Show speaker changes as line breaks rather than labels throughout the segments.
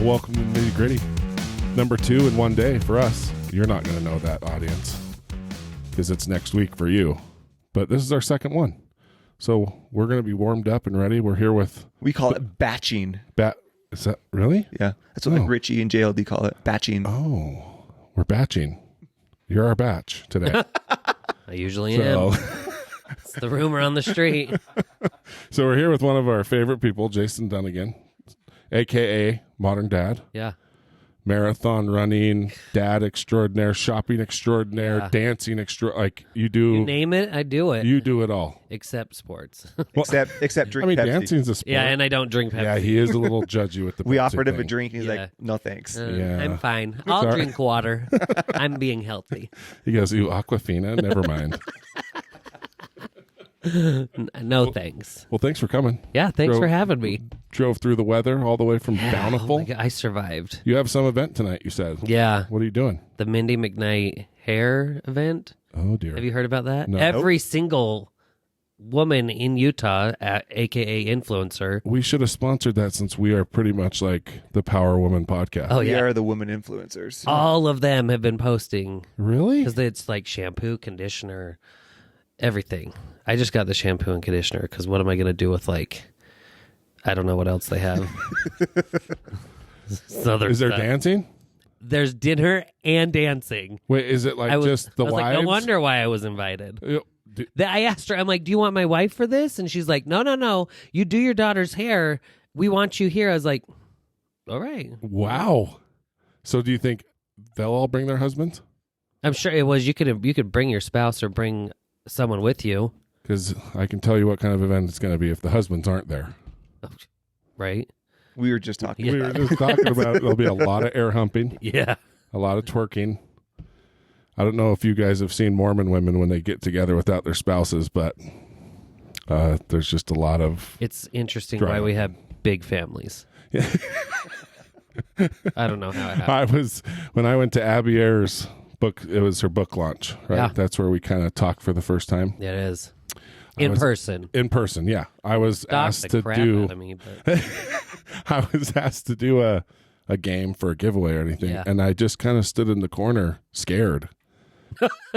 Welcome to Nitty Gritty. Number 2 in one day for us. You're not going to know that, audience, because it's next week for you. But this is our second one. So we're going to be warmed up and ready. We're here with...
We call it batching.
Is that really?
Yeah. That's what like Richie and JLD call it. Batching.
Oh, we're batching. You're our batch today.
I usually am. It's the rumor on the street.
So we're here with one of our favorite people, Jason Dunnigan, a.k.a. Modern Dad.
Yeah.
Marathon running, dad extraordinaire, shopping extraordinaire, dancing extraordinaire. Like you do.
You name it, I do it.
You do it all.
Except sports.
Except drink Pepsi.
Dancing's a sport.
Yeah, and I don't drink Pepsi.
Yeah, he is a little judgy with the
We
Pepsi
offered him a
thing.
drink, and he's like, no thanks.
Yeah.
I'm fine. I'll drink water. I'm being healthy.
He goes, ooh, Aquafina? Never mind.
No thanks.
Well, thanks for coming.
Yeah, thanks for having me.
Drove through the weather all the way from Bountiful.
Oh my God, I survived.
You have some event tonight, you said.
Yeah.
What are you doing?
The Mindy McKnight hair event.
Oh, dear.
Have you heard about that?
No.
Every single woman in Utah, aka influencer.
We should have sponsored that since we are pretty much like the Power Woman podcast.
Oh,
We
yeah.
are the women influencers.
All of them have been posting.
Really?
Because it's like shampoo, conditioner, everything. I just got the shampoo and conditioner because what am I going to do with I don't know what else they have.
Is there dancing?
There's dinner and dancing.
Wait, is it just the
I was
wives?
like, no wonder why I was invited.
Do-
I asked her, I'm like, do you want my wife for this? And she's like, no. You do your daughter's hair. We want you here. I was like, all right.
Wow. So do you think they'll all bring their husbands?
I'm sure it was. You could bring your spouse or bring someone with you.
Because I can tell you what kind of event it's going to be if the husbands aren't there.
Right?
We were just talking.
We were just talking about there'll be a lot of air humping,
Yeah.
a lot of twerking. I don't know if you guys have seen Mormon women when they get together without their spouses, but there's just a lot of...
It's interesting
drama.
why we have big families. I don't know how it happened.
When I went to Abby Ayer's book, it was her book launch, right?
Yeah.
That's where we kind of talked for the first time.
It is. In person.
In person, yeah. I was asked to do...
out of me, but
I was asked to do a game for a giveaway or anything, and I just kind of stood in the corner scared.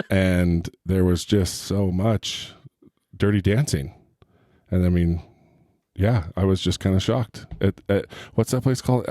And there was just so much dirty dancing. And I mean, yeah, I was just kind of shocked. At what's that place called?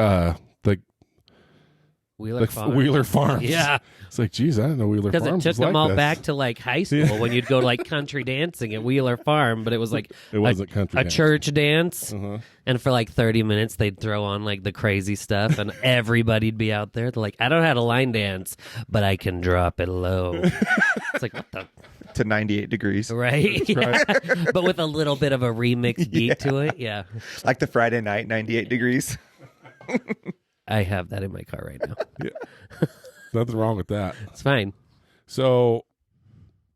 Wheeler Farms.
Yeah.
It's like, geez, I didn't know Wheeler Farms
Because it took
was
them
like
all
this.
back to high school when you'd go to country dancing at Wheeler Farm, but it was
It wasn't country
a
dancing.
church dance.
Uh-huh.
And for 30 minutes, they'd throw on the crazy stuff, and everybody'd be out there. They're like, I don't know how to line dance, but I can drop it low. It's like, what the?
To 98 degrees.
Right? Yeah. But with a little bit of a remix beat to it. Yeah.
Like the Friday night, 98 degrees.
I have that in my car right now.
Yeah. Nothing wrong with that.
It's fine.
So,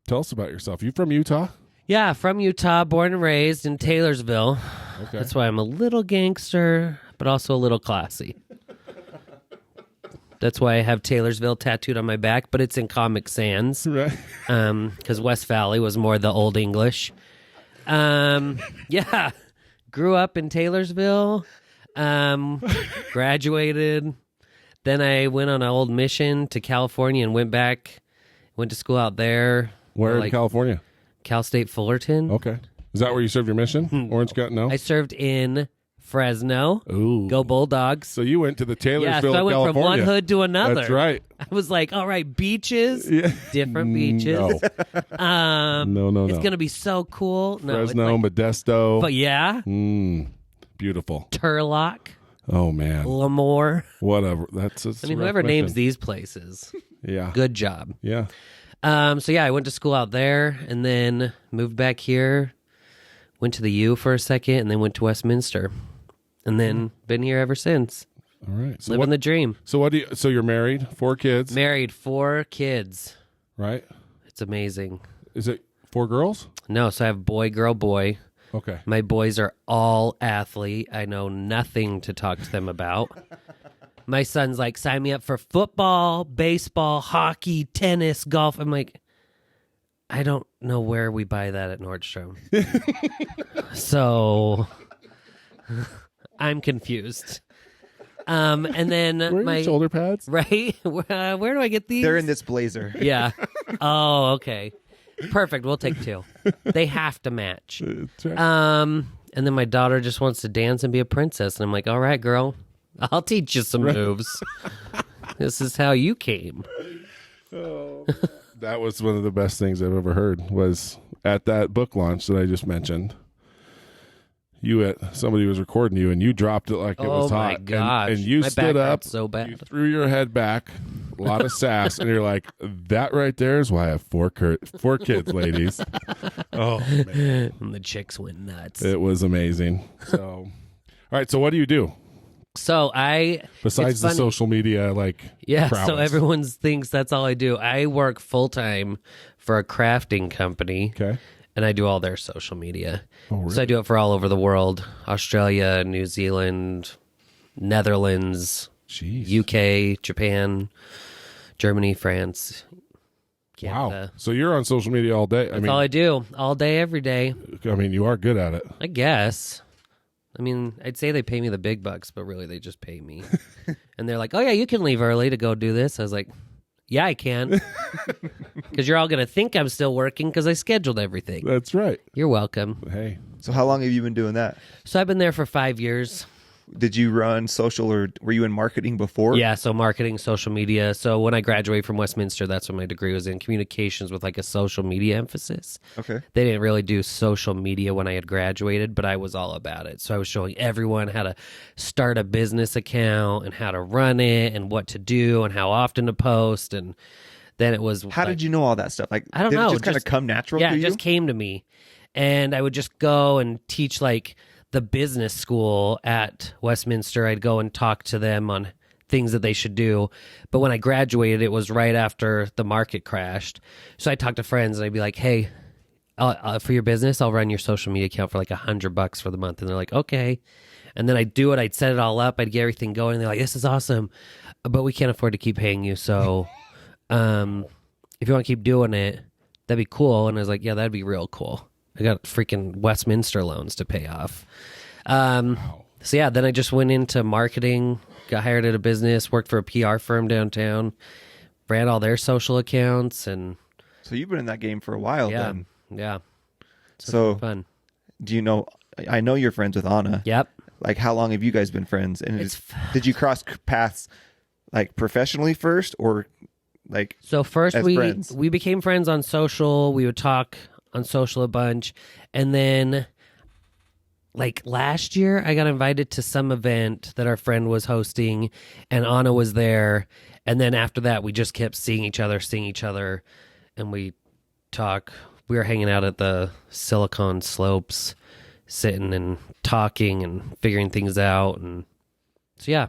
tell us about yourself. You from Utah?
Yeah, from Utah, born and raised in Taylorsville.
Okay.
That's why I'm a little gangster, but also a little classy. That's why I have Taylorsville tattooed on my back, but it's in Comic Sans.
Right.
Because West Valley was more the Old English. Yeah. Grew up in Taylorsville. Graduated. Then I went on an old mission to California and went to school out there.
Where in California?
Cal State Fullerton.
Okay. Is that where you served your mission? Orange County? No?
I served in Fresno.
Ooh.
Go Bulldogs.
So you went to the Taylorsville,
Yeah, so I went
California.
from one hood to another.
That's right.
I was like, all right, beaches,
Yeah.
different beaches.
No. No.
It's going to be so cool. No, it's
Fresno, Modesto.
but yeah,
Beautiful.
Turlock,
Oh, man.
Lemoore.
Whatever. That's a
I mean, whoever names these places,
Yeah.
good job.
Yeah.
So yeah, I went to school out there and then moved back here, went to the U for a second, and then went to Westminster. And then been here ever since.
All right. So
Living the dream.
So so you're married, 4 kids,
Married, 4 kids.
right?
It's amazing.
Is it 4 girls?
No, so I have boy, girl, boy.
Okay.
My boys are all athlete. I know nothing to talk to them about. My son's like, sign me up for football, baseball, hockey, tennis, golf. I'm like, I don't know where we buy that at Nordstrom. So I'm confused. And then
Where are
my
your shoulder pads?
right. Where do I get these?
They're in this blazer.
Yeah. Oh, okay. Perfect. We'll take 2. They have to match.
That's right.
And then my daughter just wants to dance and be a princess, and I'm like, all right, girl, I'll teach you some moves. This is how you came.
That was one of the best things I've ever heard. Was at that book launch that I just mentioned. Somebody was recording you, and you dropped it like it was hot.
Oh my gosh!
And you
my
stood
back
up,
hurts so bad.
you threw your head back, a lot of sass, and you're like, "That right there is why I have 4 kids, ladies." Oh man,
And the chicks went nuts.
it was amazing. So, all right. So, what do you do
So
besides
it's
the
funny.
social media?
Yeah,
prowess?
so everyone thinks that's all I do. I work full time for a crafting company,
Okay.
and I do all their social media.
Oh, really?
So I do it for all over the world: Australia, New Zealand, Netherlands,
Jeez.
UK, Japan, Germany, France,
Wow.
Canada.
So you're on social media all day.
That's all I do, all day, every day.
I mean, you are good at it.
I guess. I mean, I'd say they pay me the big bucks, but really they just pay me. And they're like, "Oh yeah, you can leave early to go do this." I was like, "Yeah, I can," because you're all gonna think I'm still working because I scheduled everything.
That's right.
You're welcome.
Hey,
So how long have you been doing that?
So I've been there for 5 years.
Did you run social or were you in marketing before?
Yeah, so marketing, social media. So when I graduated from Westminster, that's what my degree was in, communications with like a social media emphasis.
Okay.
They didn't really do social media when I had graduated, but I was all about it. So I was showing everyone how to start a business account and how to run it and what to do and how often to post. And then it was
How did you know all that stuff? Like,
I don't
did
know,
it just kind of
just-
come natural
yeah,
to
it
you?
just came to me. And I would just go and teach like the business school at Westminster. I'd go and talk to them on things that they should do. But when I graduated, it was right after the market crashed. So I talked to friends and I'd be like, "Hey, for your business, I'll run your social media account for like $100 for the month." And they're like, "Okay." And then I'd do it. I'd set it all up. I'd get everything going. And they're like, "This is awesome, but we can't afford to keep paying you. So if you want to keep doing it, that'd be cool." And I was like, "Yeah, that'd be real cool. I got freaking Westminster loans to pay off." So yeah, then I just went into marketing, got hired at a business, worked for a PR firm downtown, ran all their social accounts, and
So you've been in that game for a while
yeah,
then.
yeah.
So
Fun.
do you know, I know you're friends with Anna.
Yep.
Like, how long have you guys been friends? And
It's
did you cross paths like professionally first or like,
So first
as friends?
we became friends on social. We would talk on social a bunch, and then like last year, I got invited to some event that our friend was hosting, and Anna was there. And then after that, we just kept seeing each other, and we talk. We were hanging out at the Silicon Slopes, sitting and talking and figuring things out, and so yeah,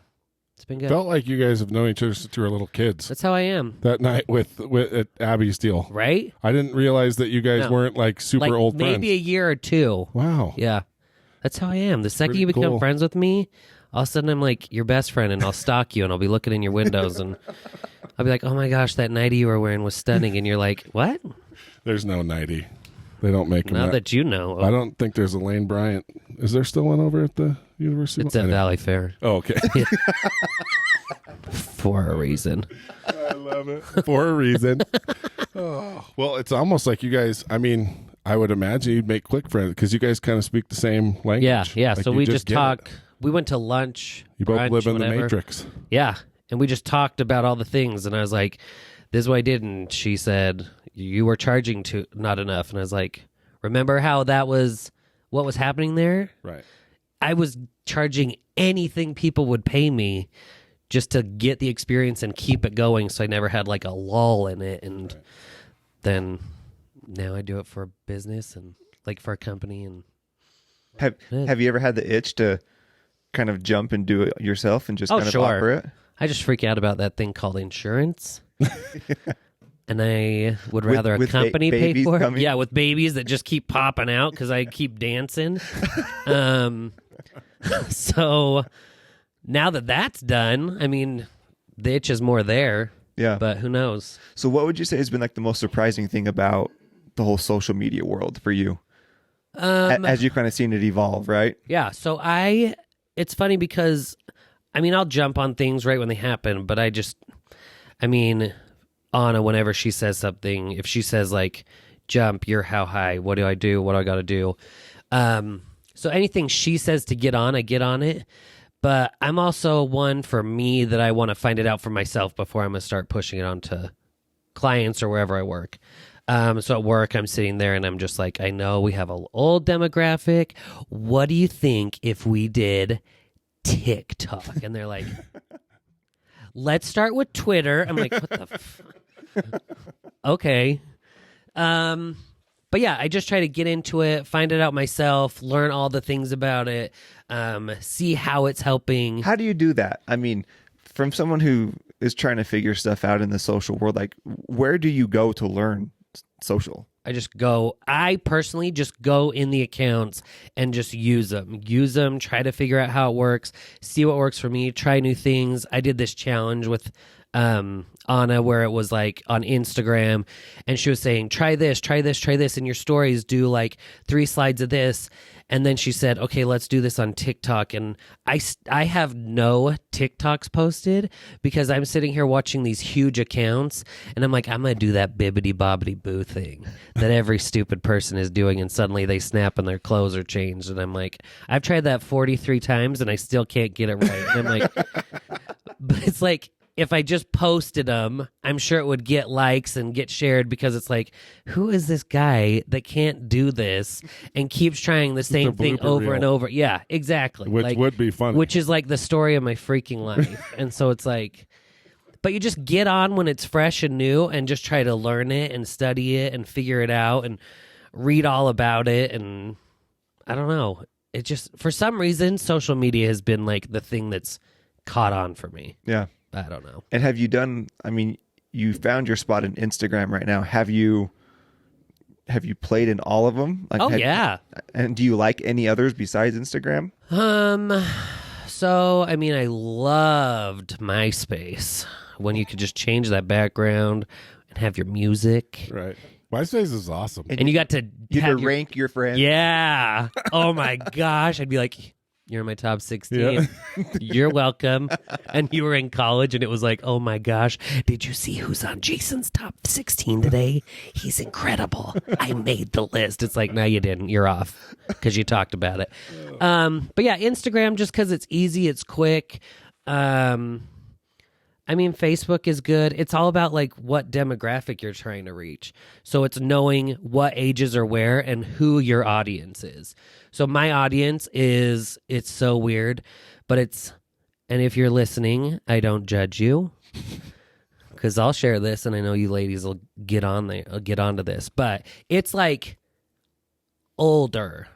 it's been good.
felt like you guys have known each other since you were little kids.
That's how I am,
That night with at Abby's deal,
right?
I didn't realize that you guys
No.
weren't like super
Like
old
maybe
friends.
a year or two.
Wow.
Yeah. That's how I am. The second
Pretty
you become
cool.
friends with me, all of a sudden I'm like your best friend, and I'll stalk you and I'll be looking in your windows and I'll be like, "Oh my gosh, that nightie you were wearing was stunning." And you're like, "What?"
There's no 90. They don't make them.
Now that you know.
I don't think there's a Lane Bryant. Is there still one over at the University?
It's at
Anyway.
Valley Fair
Oh, okay.
for a reason.
I love it. For a reason. Oh, well, it's almost like you guys, I mean, I would imagine you'd make quick friends because you guys kind of speak the same language.
Yeah, yeah.
Like
So
you
we just
get
talk.
it.
We went to lunch.
You both
brunch,
live in
whatever.
the Matrix.
Yeah. And we just talked about all the things. And I was like, "This is what I did." And she said, "You were charging not enough." And I was like, "Remember how that was what was happening there?
Right.
I was charging anything people would pay me just to get the experience and keep it going, so I never had like a lull in it." And then now I do it for a business and like for a company. And
have you ever had the itch to kind of jump and do it yourself and just kind of offer it?
I just freak out about that thing called insurance. And I would rather a
with
company pay
babies
for it.
coming?
Yeah, with babies that just keep popping out because I keep dancing. So now that that's done, I mean, the itch is more there,
Yeah.
but who knows?
So what would you say has been like the most surprising thing about the whole social media world for you? As you kind of seen it evolve, right?
Yeah, so it's funny because I mean, I'll jump on things right when they happen, but Anna, whenever she says something, if she says like, jump, you're how high, what do I do? What do I got to do? So anything she says to get on, I get on it. But I'm also one for me that I want to find it out for myself before I'm going to start pushing it onto clients or wherever I work. So at work, I'm sitting there and I'm just like, I know we have an old demographic. What do you think if we did TikTok? And they're like, let's start with Twitter. I'm like, what the okay. But yeah, I just try to get into it, find it out myself, learn all the things about it, see how it's helping.
How do you do that? I mean, from someone who is trying to figure stuff out in the social world, like where do you go to learn social?
I personally just go in the accounts and just use them, try to figure out how it works, see what works for me, try new things. I did this challenge with Anna where it was like on Instagram and she was saying, try this in your stories, do like 3 slides of this. And then she said, okay, let's do this on TikTok. And I have no TikToks posted because I'm sitting here watching these huge accounts and I'm like, I'm going to do that bibbity bobbity boo thing that every stupid person is doing. And suddenly they snap and their clothes are changed. And I'm like, I've tried that 43 times and I still can't get it right. And I'm like, but it's like, if I just posted them, I'm sure it would get likes and get shared because it's like, who is this guy that can't do this and keeps trying the same thing over and over? Yeah, exactly.
Which would be funny.
Which is like the story of my freaking life. And so it's like, but you just get on when it's fresh and new and just try to learn it and study it and figure it out and read all about it. And I don't know. It just, for some reason, social media has been like the thing that's caught on for me.
Yeah.
I don't know.
And have you done, I mean, you found your spot in Instagram right now. Have you played in all of them? Like,
yeah.
And do you like any others besides Instagram?
So, I mean, I loved MySpace when you could just change that background and have your music.
Right. MySpace is awesome.
And you got to
rank your friends.
Yeah. Oh my gosh. I'd be like, you're in my top 16. Yeah. You're welcome. And you were in college and it was like, oh my gosh, did you see who's on Jason's top 16 today? He's incredible. I made the list. It's like, no, you didn't. You're off because you talked about it. But yeah, Instagram, just because it's easy, it's quick. I mean, Facebook is good. It's all about like what demographic you're trying to reach. So it's knowing what ages are where and who your audience is. So my audience is, it's so weird, but and if you're listening, I don't judge you because I'll share this and I know you ladies will get onto this, but it's like older,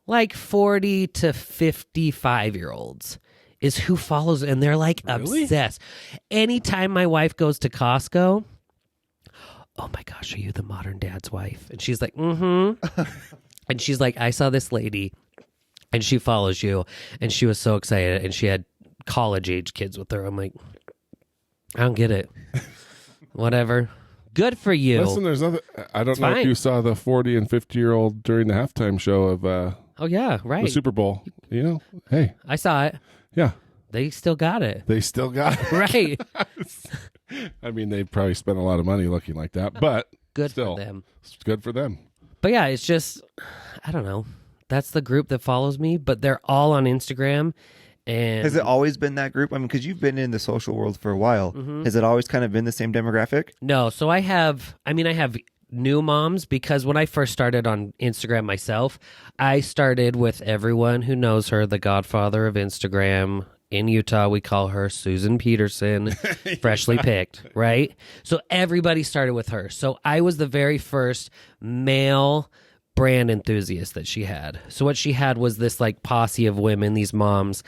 like 40 to 55-year-olds. Is who follows, and they're like obsessed. Anytime my wife goes to Costco, oh my gosh, are you the modern dad's wife? And she's like, mm-hmm. And she's like, I saw this lady, and she follows you, and she was so excited, and she had college-age kids with her. I'm like, I don't get it. Whatever. Good for you.
Listen, there's other. I don't know if you saw the 40 and 50-year-old during the halftime show of.
Oh yeah, right.
The Super Bowl. You know, hey,
I saw it.
Yeah.
They still got it. Right.
I mean, they probably spent a lot of money looking like that, but
good
still,
for them.
It's good for them.
But yeah, it's just, I don't know. That's the group that follows me, but they're all on Instagram. And
has it always been that group? I mean, because you've been in the social world for a while. Mm-hmm. Has it always kind of been the same demographic?
No. So I have new moms because when I first started on Instagram myself, I started with everyone who knows her, the godfather of Instagram. In Utah, we call her Susan Peterson, freshly picked, right? So everybody started with her. So I was the very first male brand enthusiast that she had. So what she had was this like posse of women, these moms.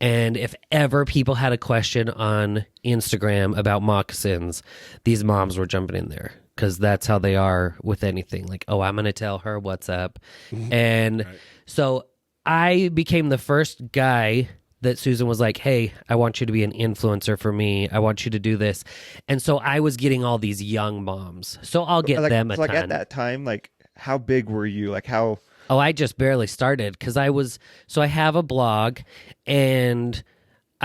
And if ever people had a question on Instagram about moccasins, these moms were jumping in there. Because that's how they are with anything. Like, oh, I'm going to tell her what's up. Mm-hmm. And so I became the first guy that Susan was like, hey, I want you to be an influencer for me. I want you to do this. And so I was getting all these young moms. So I'll get them a ton.
Like at that time, like how big were you? Like how?
Oh, I just barely started because I have a blog and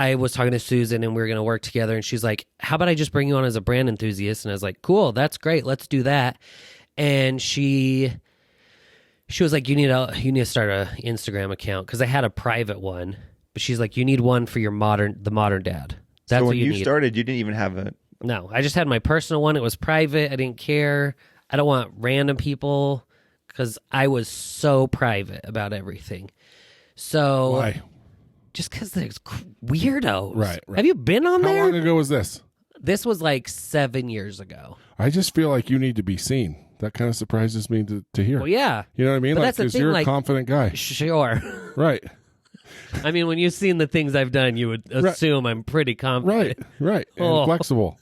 I was talking to Susan and we were going to work together, and she's like, how about I just bring you on as a brand enthusiast? And I was like, cool, that's great. Let's do that. And she was like, you need to start a Instagram account, because I had a private one, but she's like, you need one for the modern dad. That's
so
what
when you
need.
started, you didn't even have a...
No, I just had my personal one. It was private. I didn't care. I don't want random people, because I was so private about everything. So
Why?
Just because there's weirdos.
Right.
Have you been on there?
How long ago was this?
This was like 7 years ago.
I just feel like you need to be seen. That kind of surprises me to hear.
Well, yeah.
You know what I mean?
But
Like,
that's the
because
thing,
you're
like,
a confident guy.
Sure.
Right.
I mean, when you've seen the things I've done, you would assume I'm pretty confident.
Right. And
Oh.
flexible.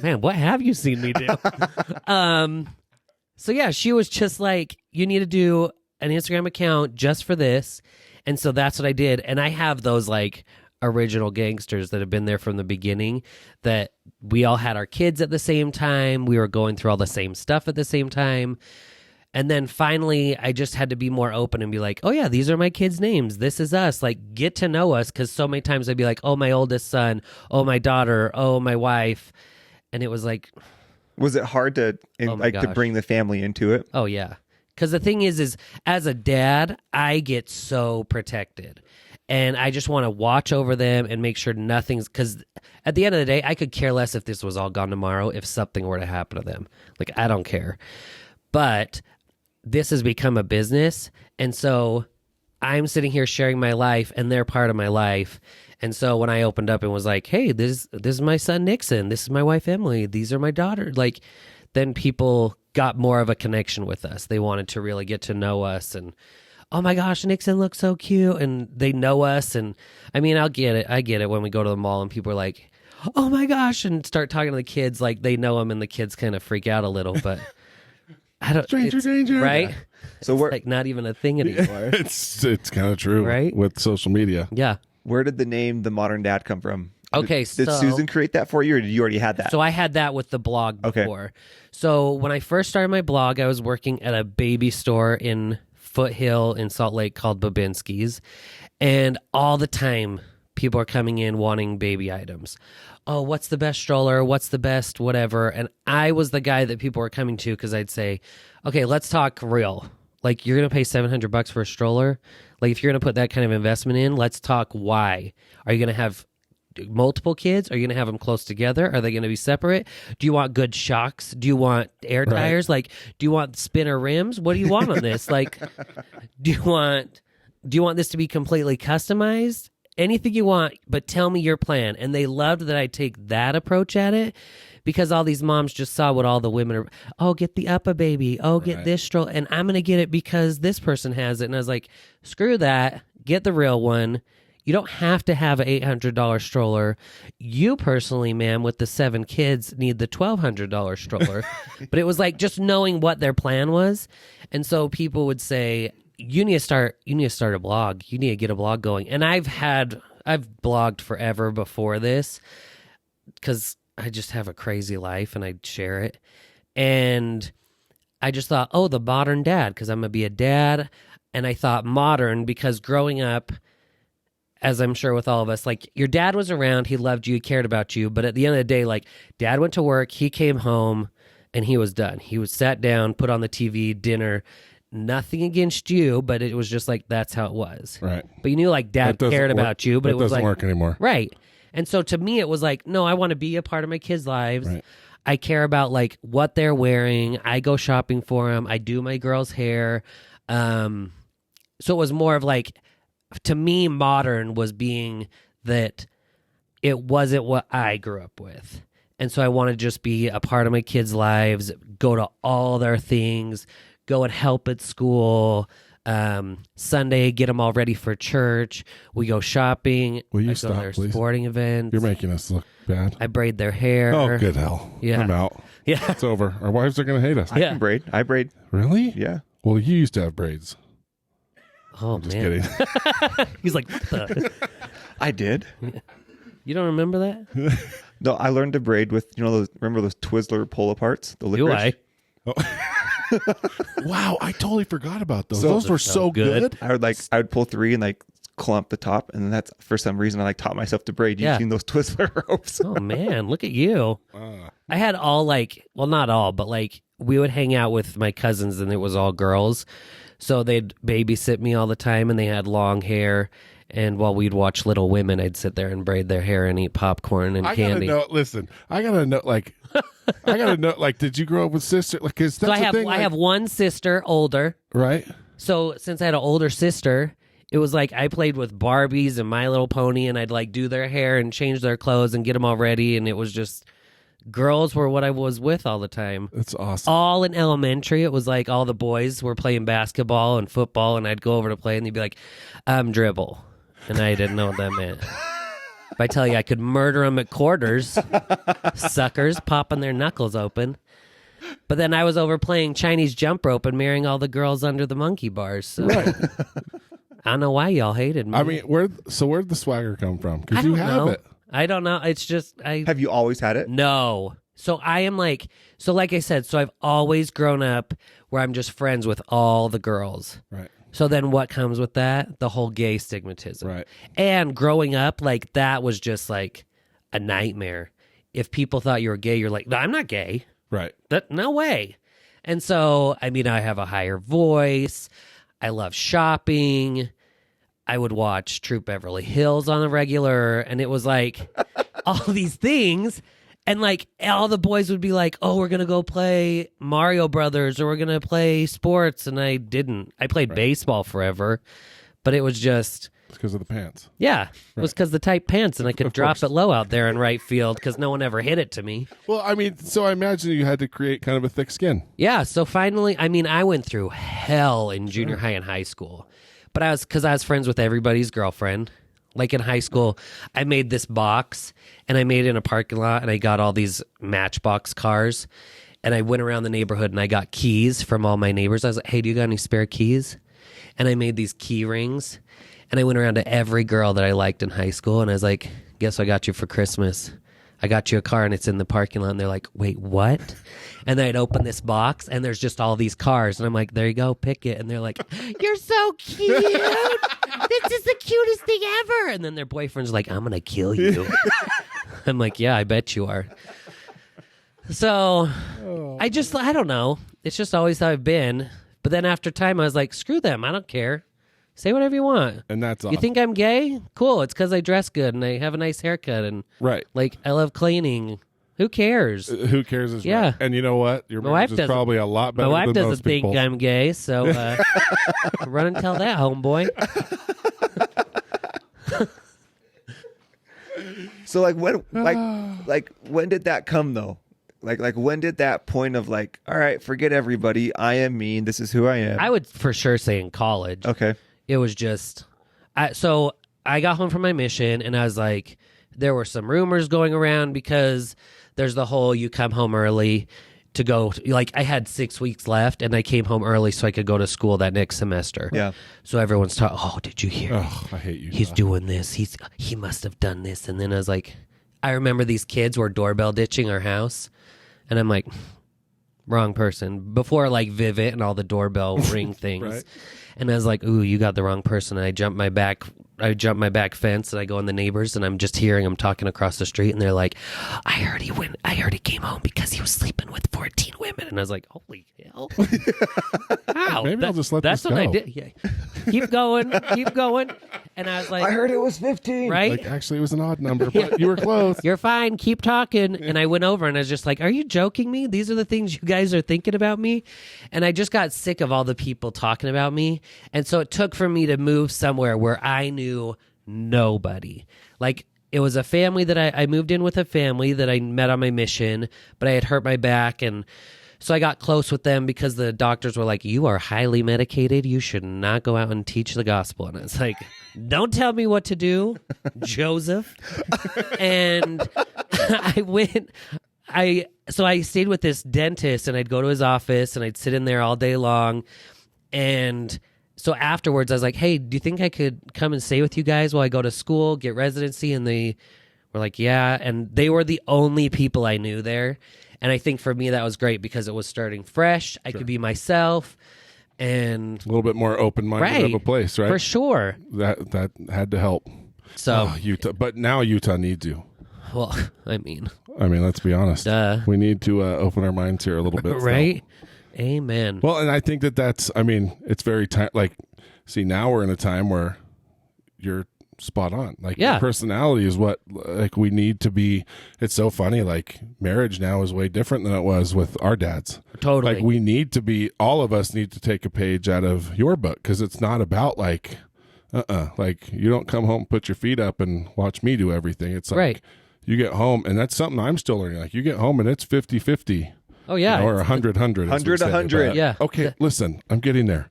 Man, what have you seen me do? So yeah, she was just like, you need to do an Instagram account just for this. And so that's what I did. And I have those like original gangsters that have been there from the beginning, that we all had our kids at the same time. We were going through all the same stuff at the same time. And then finally, I just had to be more open and be like, oh yeah, these are my kids' names. This is us. Like, get to know us. Because so many times I'd be like, oh, my oldest son. Oh, my daughter. Oh, my wife. And it was like...
Was it hard to to bring the family into it?
Oh, yeah. Because the thing is as a dad, I get so protected. And I just want to watch over them and make sure nothing's... Because at the end of the day, I could care less if this was all gone tomorrow, if something were to happen to them. Like, I don't care. But this has become a business. And so I'm sitting here sharing my life, and they're part of my life. And so when I opened up and was like, hey, this is my son, Nixon. This is my wife, Emily. These are my daughter. Like, then people got more of a connection with us. They wanted to really get to know us. And, oh my gosh, Nixon looks so cute. And they know us. And I mean, I get it when we go to the mall and people are like, oh my gosh, and start talking to the kids like they know them, and the kids kind of freak out a little. But I don't...
Stranger danger.
Right?
Yeah. So we're
like not even a thing anymore.
It's kind of true,
Right?
With social media.
Yeah.
Where did the name The Modern Dad come from?
Okay,
Did
so...
Susan create that for you, or did you already have that?
So I had that with the blog before.
Okay.
So when I first started my blog, I was working at a baby store in Foothill in Salt Lake called Babinski's. And all the time, people are coming in wanting baby items. Oh, what's the best stroller? What's the best whatever? And I was the guy that people were coming to, because I'd say, okay, let's talk real. Like, you're going to pay $700 for a stroller? Like, if you're going to put that kind of investment in, let's talk why. Are you going to have multiple kids? Are you going to have them close together? Are they going to be separate? Do you want good shocks? Do you want air tires? Like, do you want spinner rims? What do you want on this? Like, do you want this to be completely customized? Anything you want, but tell me your plan. And they loved that I take that approach at it, because all these moms just saw what all the women are. Oh, get the Uppa baby. Oh, get this stroller. And I'm going to get it because this person has it. And I was like, screw that. Get the real one. You don't have to have an $800 stroller. You personally, ma'am, with the 7 kids, need the $1,200 stroller. But it was like just knowing what their plan was. And so people would say, you need to start a blog. You need to get a blog going. And I've blogged forever before this, because I just have a crazy life and I share it. And I just thought, oh, the modern dad, because I'm going to be a dad. And I thought modern because growing up, as I'm sure with all of us, like, your dad was around, he loved you, he cared about you. But at the end of the day, like, dad went to work, he came home, and he was done. He was sat down, put on the TV, dinner. Nothing against you, but it was just like, that's how it was.
Right.
But you knew, like, dad cared about you, but it was
doesn't
like...
work anymore.
Right. And so to me, it was like, no, I want to be a part of my kids' lives.
Right.
I care about, like, what they're wearing. I go shopping for them. I do my girls' hair. So it was more of like, to me, modern was being that it wasn't what I grew up with. And so I want to just be a part of my kids' lives, go to all their things, go and help at school. Sunday, get them all ready for church. We go shopping.
Will you
I go
stop,
to their
please?
sporting events.
You're making us look bad.
I braid their hair.
Oh, good hell.
Yeah.
I'm out.
Yeah.
It's over. Our wives are going to hate us.
I can braid. I braid.
Really?
Yeah.
Well, you used to have braids.
Oh,
Just
man.
kidding.
He's like, what the?
I did.
You don't remember that?
No, I learned to braid with, remember those Twizzler pull-aparts? The
Do
licorice?
Wow, I totally forgot about those.
So-
Those were so good.
I would pull 3 and clump the top, and that's for some reason I like taught myself to braid using those Twizzler ropes.
Oh man, look at you. I had all like, well, not all, but like we would hang out with my cousins and it was all girls. So they'd babysit me all the time and they had long hair. And while we'd watch Little Women, I'd sit there and braid their hair and eat popcorn and candy.
I gotta know, like, did you grow up with sister? Like, cause that's
I have one sister, older.
Right.
So since I had an older sister, it was like I played with Barbies and My Little Pony, and I'd like do their hair and change their clothes and get them all ready. And it was just, girls were what I was with all the time.
That's awesome.
All in elementary, it was like all the boys were playing basketball and football, and I'd go over to play, and they'd be like, dribble. And I didn't know what that meant. If I tell you I could murder them at quarters, suckers popping their knuckles open. But then I was over playing Chinese jump rope and marrying all the girls under the monkey bars. So.
Right.
I don't know why y'all hated me.
I mean, where'd the swagger come from? Because you have
know.
it.
I don't know. It's just
Have you always had it?
No. So I am like I said, so I've always grown up where I'm just friends with all the girls.
Right.
So then what comes with that? The whole gay stigmatism.
Right.
And growing up, like that was just like a nightmare. If people thought you were gay, you're like, no, I'm not gay.
Right.
No way. And so, I mean, I have a higher voice. I love shopping. I would watch Troop Beverly Hills on a regular. And it was like all these things. And like all the boys would be like, oh, we're going to go play Mario Brothers or we're going to play sports. And I didn't. I played baseball forever. But it was just...
It's because of the pants.
Yeah. It was because the tight pants and I could drop it low out there in right field because no one ever hit it to me.
Well, I mean, so I imagine you had to create kind of a thick skin.
Yeah. So finally, I mean, I went through hell in junior high and high school. But I was friends with everybody's girlfriend. Like in high school, I made this box and I made it in a parking lot and I got all these Matchbox cars and I went around the neighborhood and I got keys from all my neighbors. I was like, hey, do you got any spare keys? And I made these key rings and I went around to every girl that I liked in high school and I was like, guess what I got you for Christmas? I got you a car and it's in the parking lot. And they're like, wait, what? And then I'd open this box and there's just all these cars. And I'm like, there you go, pick it. And they're like, you're so cute. This is the cutest thing ever. And then their boyfriend's like, I'm going to kill you. I'm like, yeah, I bet you are. So I don't know. It's just always how I've been. But then after time, I was like, screw them. I don't care. Say whatever you want.
And that's
You think I'm gay? Cool. It's because I dress good and I have a nice haircut and like I love cleaning. Who cares?
Who cares is
Yeah.
right. And you know what? Your marriage is probably a lot better than most
My wife doesn't think
people's.
I'm gay, so run and tell that, homeboy.
So when did that come though? Like when did that point of like, all right, forget everybody. I am me. This is who I am.
I would for sure say in college.
Okay.
It was just, so I got home from my mission and I was like, there were some rumors going around because there's the whole you come home early to go, like I had 6 weeks left and I came home early so I could go to school that next semester.
Yeah.
So everyone's talking, oh, did you hear?
Oh, I hate you.
He's doing this. He must have done this. And then I was like, I remember these kids were doorbell ditching our house. And I'm like, wrong person. Before like Vivid and all the doorbell ring things.
Right.
And I was like, ooh, you got the wrong person. And I jumped my back fence and I go in the neighbors and I'm just hearing them talking across the street and they're like, I heard he came home because he was sleeping with 14 women. And I was like, holy hell. Wow.
Maybe I'll just let
that's
this
what
go.
I did. Yeah. Keep going. And I was like,
I heard it was 15.
right?
Like, actually, it was an odd number, but you were close.
You're fine. Keep talking. And I went over and I was just like, are you joking me? These are the things you guys are thinking about me? And I just got sick of all the people talking about me. And so it took for me to move somewhere where I knew nobody. Like it was a family that I moved in with a family that I met on my mission, but I had hurt my back. And so I got close with them because the doctors were like, you are highly medicated. You should not go out and teach the gospel. And I was like, don't tell me what to do, Joseph. And so I stayed with this dentist and I'd go to his office and I'd sit in there all day long. And so afterwards I was like, hey, do you think I could come and stay with you guys while I go to school, get residency? And they were like, yeah. And they were the only people I knew there. And I think for me that was great because it was starting fresh. I could be myself. and
A little bit more open-minded of a place, right?
For sure.
That had to help.
So
Utah, but now Utah needs you.
well, I mean,
let's be honest. We need to open our minds here a little bit,
right? Still. Amen.
Well, and I think that's. It's very see, now we're in a time where you're spot on. Your personality is what we need to be. It's so funny. Marriage now is way different than it was with our dads.
Totally.
We need to be. All of us need to take a page out of your book, because it's not about you don't come home, put your feet up, and watch me do everything. It's
right.
You get home, and that's something I'm still learning. You get home, and it's 50-50.
Oh, yeah.
Or 100-100.
100-100.
Yeah.
Okay, listen, I'm getting there.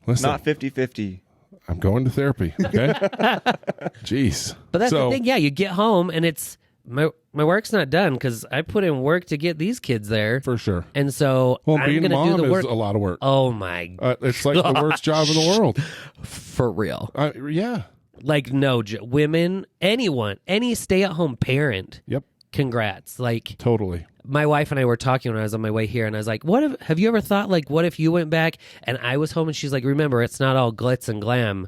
Listen.
Not 50-50.
I'm going to therapy, okay? Jeez.
But that's the thing. Yeah, you get home, and it's my work's not done because I put in work to get these kids there.
For sure.
And so I'm
being
going to
mom
do the work.
is a lot of work.
Oh, my
it's like the worst job in the world.
For real.
Yeah.
No, women, anyone, any stay-at-home parent.
Yep.
Congrats.
Totally.
My wife and I were talking when I was on my way here, and I was like, have you ever thought, what if you went back and I was home? And she's like, remember, it's not all glitz and glam.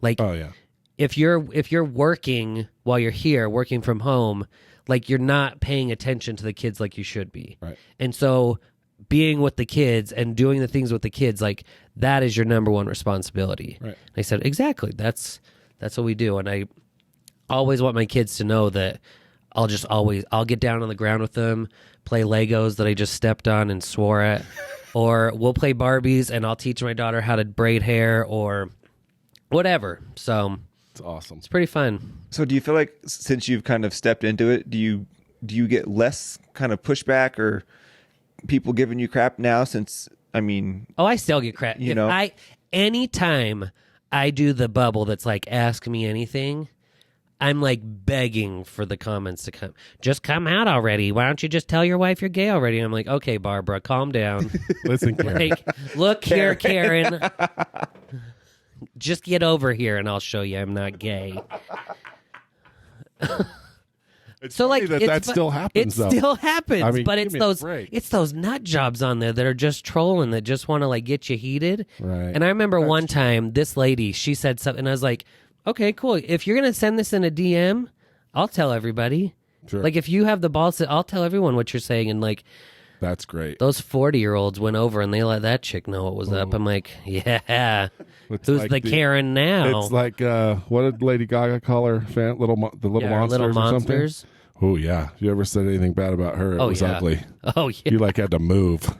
Oh, yeah.
If you're working while you're here, working from home, you're not paying attention to the kids like you should be.
Right.
And so being with the kids and doing the things with the kids, that is your number one responsibility.
Right.
And I said, exactly. That's what we do. And I always want my kids to know that I'll get down on the ground with them, play Legos that I just stepped on and swore at, or we'll play Barbies and I'll teach my daughter how to braid hair or whatever. So
it's awesome.
It's pretty fun.
So do you feel like since you've kind of stepped into it, do you get less kind of pushback or people giving you crap now since,
I still get crap. Anytime I do the bubble that's ask me anything, I'm begging for the comments to come. Just come out already. Why don't you just tell your wife you're gay already? And I'm like, okay, Barbara, calm down.
Listen, Karen.
Look here, Karen. Just get over here and I'll show you I'm not gay.
It's so that still happens.
It still happens, but
it's
those nut jobs on there that are just trolling, that just want to get you heated.
Right.
And I remember one time this lady, she said something, and I was like, okay, cool. If you're gonna send this in a DM, I'll tell everybody.
Sure.
If you have the balls, I'll tell everyone what you're saying. And
that's great.
Those 40-year-olds went over and they let that chick know what was up. I'm like, yeah. Who's the Karen now?
It's what did Lady Gaga call her? The little monsters
little
or
monsters.
Something? Oh yeah. If you ever said anything bad about her, it was ugly.
Oh yeah.
You had to move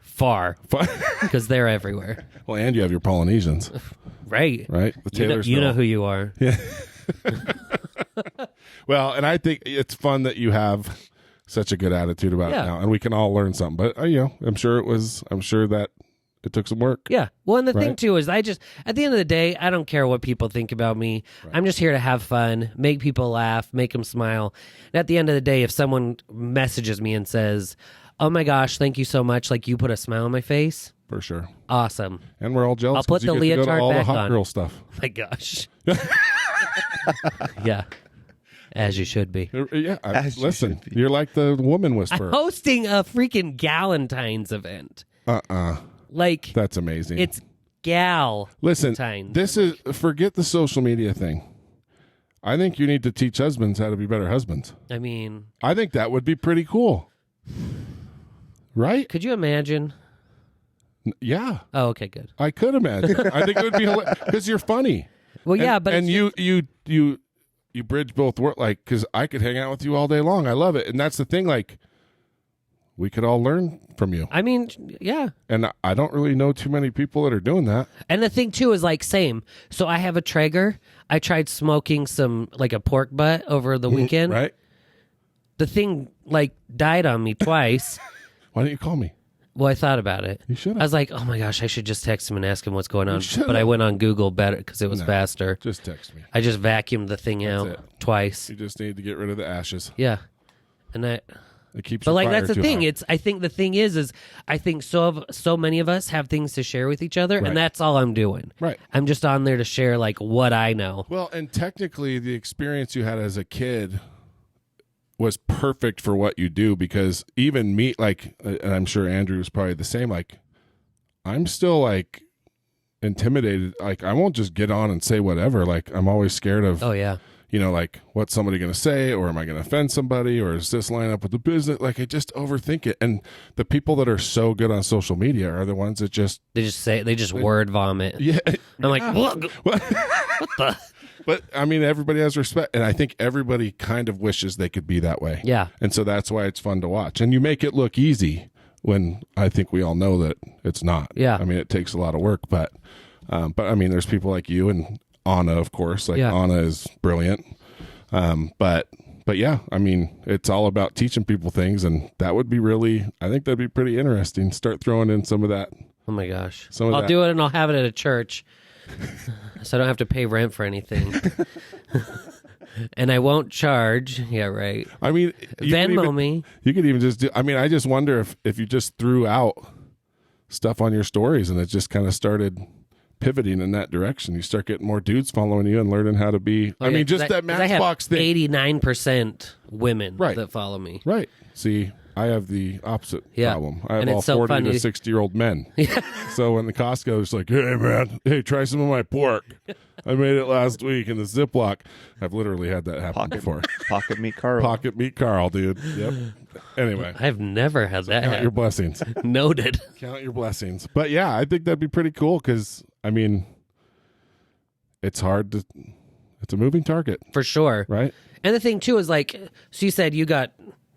far because they're everywhere.
Well, and you have your Polynesians.
Right.
The Taylors.
You know who you are.
Yeah. Well, and I think it's fun that you have such a good attitude about it now, and we can all learn something. But I'm sure that it took some work.
Yeah. Well, and the thing too is, at the end of the day, I don't care what people think about me. Right. I'm just here to have fun, make people laugh, make them smile. And at the end of the day, if someone messages me and says, "Oh my gosh, thank you so much," you put a smile on my face.
For sure.
Awesome.
And we're all jealous.
I'll put the leotard
to all
back
the hot
on.
girl stuff.
My gosh. Yeah. As you should be.
Yeah. Listen, you're like the woman whisperer.
I'm hosting a freaking Galentine's event.
That's amazing.
It's Gal.
Listen, forget the social media thing. I think you need to teach husbands how to be better husbands.
I
think that would be pretty cool. Right?
Could you imagine?
Yeah.
Oh, okay, good.
I could imagine. I think it would be hilarious because you're funny.
Well, but
you bridge both worlds. Because I could hang out with you all day long. I love it, and that's the thing. We could all learn from you.
Yeah.
And I don't really know too many people that are doing that.
And the thing too is same. So I have a Traeger. I tried smoking some a pork butt over the weekend.
Right.
The thing died on me twice.
Why didn't you call me?
Well, I thought about it.
You should have.
I was like, oh my gosh, I should just text him and ask him what's going on. But I went on Google better because it was faster.
Just text me.
I just vacuumed the thing out twice.
You just need to get rid of the ashes.
Yeah. And it
keeps
but
your
that's the
fire
thing.
too high.
I think the thing is I think so many of us have things to share with each other, and that's all I'm doing.
Right.
I'm just on there to share what I know.
Well, and technically the experience you had as a kid was perfect for what you do, because even me, and I'm sure Andrew was probably the same, I'm still like intimidated. Like I won't just get on and say whatever. Like I'm always scared of,
Oh yeah.
Like what's somebody going to say, or am I going to offend somebody, or is this line up with the business? Like I just overthink it. And the people that are so good on social media are the ones that
They just word vomit.
yeah.
I'm like, what the?
But I mean, everybody has respect, and I think everybody kind of wishes they could be that way.
Yeah.
And so that's why it's fun to watch. And you make it look easy when I think we all know that it's not.
Yeah.
I mean, it takes a lot of work, but I mean, there's people like you and Anna, of course. Like Anna is brilliant. But yeah, I mean, it's all about teaching people things, and that would be I think that'd be pretty interesting. Start throwing in some of that.
Oh my gosh.
I'll
do it, and I'll have it at a church. So I don't have to pay rent for anything. And I won't charge. Yeah, right.
I mean,
Venmo me.
You could even just do, I mean, I just wonder if you just threw out stuff on your stories and it just kind of started pivoting in that direction. You start getting more dudes following you and learning how to be.
Oh,
I mean, just that Matchbox thing.
89% women that follow me.
Right. See, I have the opposite problem. I have
and
all
it's so
40
funny.
to 60-year-old men. So when the Costco is like, hey, man, try some of my pork. I made it last week in the Ziploc. I've literally had that happen before.
Pocket meat Carl.
Pocket meat Carl, dude. Yep. Anyway.
I've never had that
Count
happen.
your blessings.
Noted.
Count your blessings. But yeah, I think that'd be pretty cool because, I mean, it's a moving target.
For sure.
Right?
And the thing, too, is like, so you said you got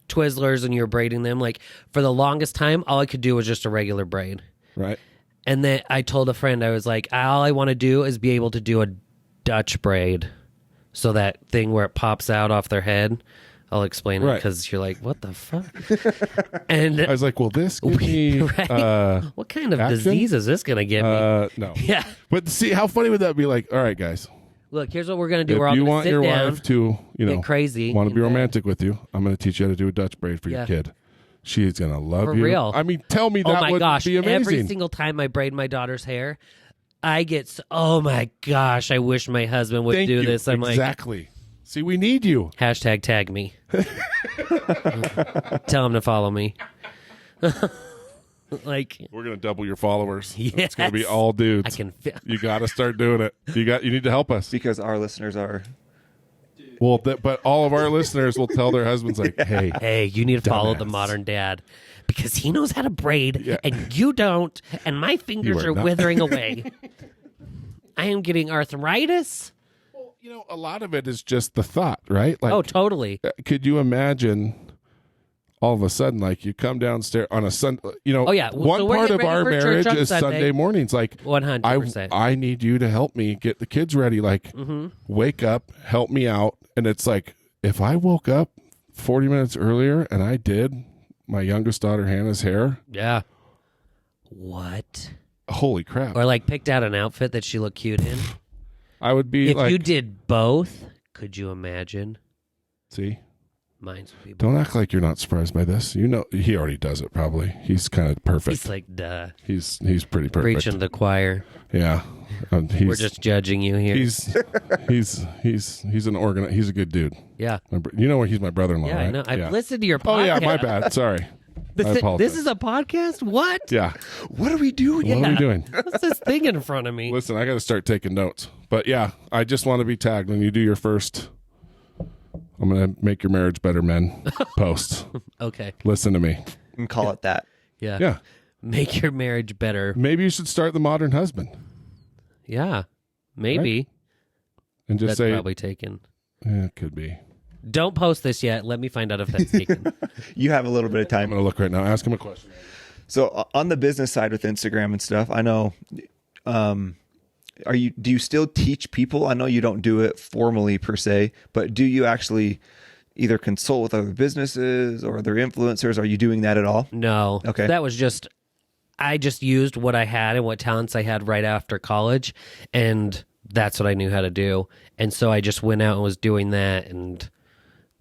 Twizzlers and you were braiding them. Like, for the longest time, all I could do was just a regular braid.
Right.
And then I told a friend, I was like, all I want to do is be able to do a Dutch braid. So that thing where it pops out off their head. I'll explain it because you're like, what the fuck? And
I was like, well, this give me
what kind of disease is this going to get me?
No.
Yeah.
But see, how funny would that be? Like, all right, guys.
Look, here's what we're going to do.
If you want your
down,
wife to,
get crazy,
want to be romantic with you, I'm going to teach you how to do a Dutch braid for your kid. She's going to love
for
you.
real.
I mean, tell me that would be amazing.
Every single time I braid my daughter's hair, I get, oh my gosh, I wish my husband would do this. I'm
exactly. See, we need you.
Hashtag tag me. Tell him to follow me. Like,
we're gonna double your followers.
Yes.
It's gonna be all dudes.
I can.
You got to start doing it. You need to help us
because our listeners are.
Well, but all of our listeners will tell their husbands like, "Hey,
you need to follow the modern dad because he knows how to braid and you don't, and my fingers are withering away. I am getting arthritis."
Well, a lot of it is just the thought, right? Like,
oh, totally.
Could you imagine? All of a sudden, like you come downstairs on a Sunday, one part of our marriage is Sunday mornings. Like
100%.
I need you to help me get the kids ready. Like wake up, help me out. And it's like, if I woke up 40 minutes earlier and I did my youngest daughter, Hannah's hair.
Yeah. What?
Holy crap.
Or like picked out an outfit that she looked cute in.
I would be
if you did both, could you imagine?
See?
Mine's would be
Don't act like you're not surprised by this. He already does it probably. He's kind of perfect.
He's like, duh.
He's pretty perfect.
Preaching to the choir.
Yeah.
We're just judging you here.
He's he's a good dude.
Yeah.
He's my brother-in-law, right?
I know. I've listened to your podcast.
Oh, yeah, my bad. Sorry. I apologize.
This is a podcast? What?
Yeah.
What are we doing?
What are we doing?
What's this thing in front of me?
Listen, I got to start taking notes. But yeah, I just want to be tagged when you do your first I'm going to make your marriage better, men post.
Okay.
Listen to me.
And call it that.
Yeah.
Yeah.
Make your marriage better.
Maybe you should start The Modern Husband.
Yeah. Maybe.
Right? And just
that's
say.
Probably taken.
Yeah, it could be.
Don't post this yet. Let me find out if that's taken.
You have a little bit of time.
I'm going to look right now. Ask him a question.
So on the business side with Instagram and stuff, I know, do you still teach people? I know you don't do it formally per se, but do you actually either consult with other businesses or other influencers? Are you doing that at all?
No.
Okay.
That was I just used what I had and what talents I had right after college, and that's what I knew how to do. And so I just went out and was doing that, and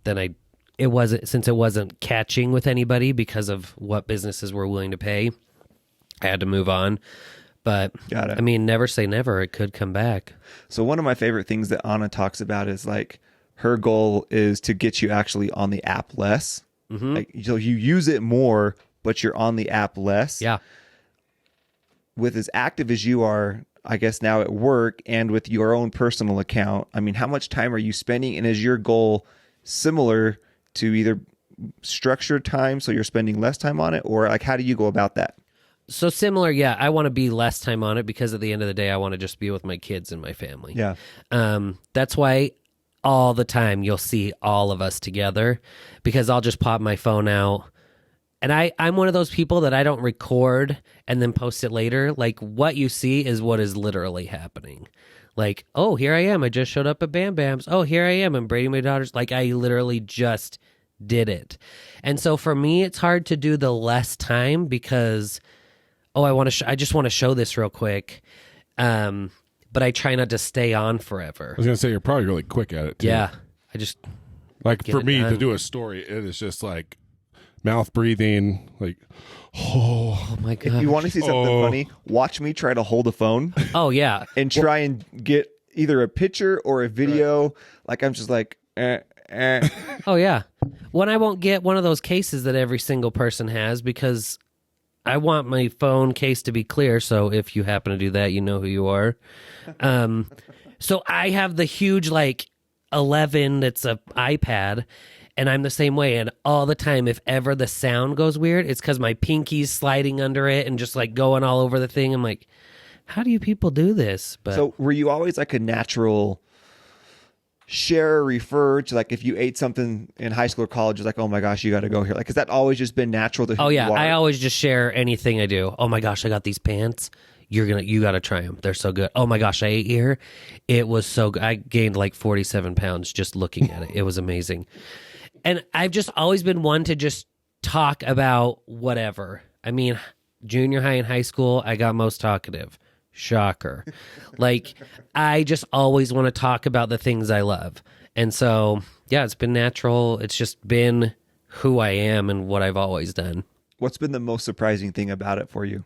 then it wasn't catching with anybody because of what businesses were willing to pay, I had to move on. But,
Got it.
I mean, never say never. It could come back.
So one of my favorite things that Anna talks about is like her goal is to get you actually on the app less. Mm-hmm. Like, so you use it more, but you're on the app less.
Yeah.
with as active as you are, I guess now at work and with your own personal account, I mean, how much time are you spending? And is your goal similar to either structured time, so you're spending less time on it, or like how do you go about that?
So similar, yeah. I want to be less time on it because at the end of the day, I want to just be with my kids and my family.
Yeah.
That's why all the time you'll see all of us together, because I'll just pop my phone out. And I'm one of those people that I don't record and then post it later. Like, what you see is what is literally happening. Like, oh, here I am. I just showed up at Bam Bam's. Oh, here I am. I'm braiding my daughter's. Like, I literally just did it. And so for me, it's hard to do the less time because, oh, I just want to show this real quick. But I try not to stay on forever.
I was going to say, you're probably really quick at it, too.
Yeah. I just...
Like, for me, to do a story, it is just like mouth breathing, like,
oh my God.
If you want to see something funny, watch me try to hold a phone.
Oh, yeah.
And try and get either a picture or a video. Right. Like, I'm just like,
Oh, yeah. When I won't get one of those cases that every single person has because I want my phone case to be clear. So if you happen to do that, you know who you are. So I have the huge, like, 11 that's a iPad, and I'm the same way. And all the time, if ever the sound goes weird, it's because my pinky's sliding under it and just, like, going all over the thing. I'm like, how do you people do this? But
so were you always, like, a natural share, refer to, like, if you ate something in high school or college, it's like, oh my gosh, you got to go here. Like, has that always just been natural to who
Oh, yeah.
you are?
I always just share anything I do. Oh, my gosh, I got these pants. You got to try them. They're so good. Oh, my gosh, I ate here. It was so good. I gained like 47 pounds just looking at it. It was amazing. And I've just always been one to just talk about whatever. I mean, junior high and high school, I got most talkative. Shocker. Like, I just always want to talk about the things I love. And so, yeah, it's been natural. It's just been who I am and what I've always done.
What's been the most surprising thing about it for you?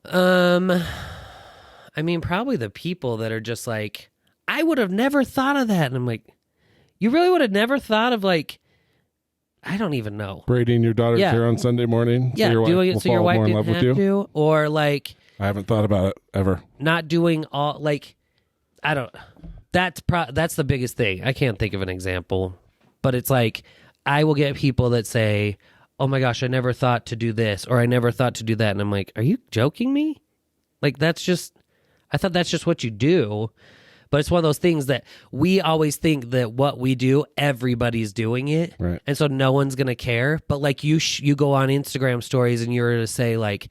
I mean, probably the people that are just like, I would have never thought of that. And I'm like, you really would have never thought of, like, I don't even know.
Braiding your daughter's hair on Sunday morning.
Yeah, doing it so your wife didn't have to. Or, like,
I haven't thought about it ever.
Not doing all, like, I don't, that's the biggest thing. I can't think of an example, but it's like, I will get people that say, oh my gosh, I never thought to do this, or I never thought to do that. And I'm like, are you joking me? Like, I thought that's just what you do. But it's one of those things that we always think that what we do, everybody's doing it.
Right. And
so no one's going to care. But like you go on Instagram stories and you're to say like,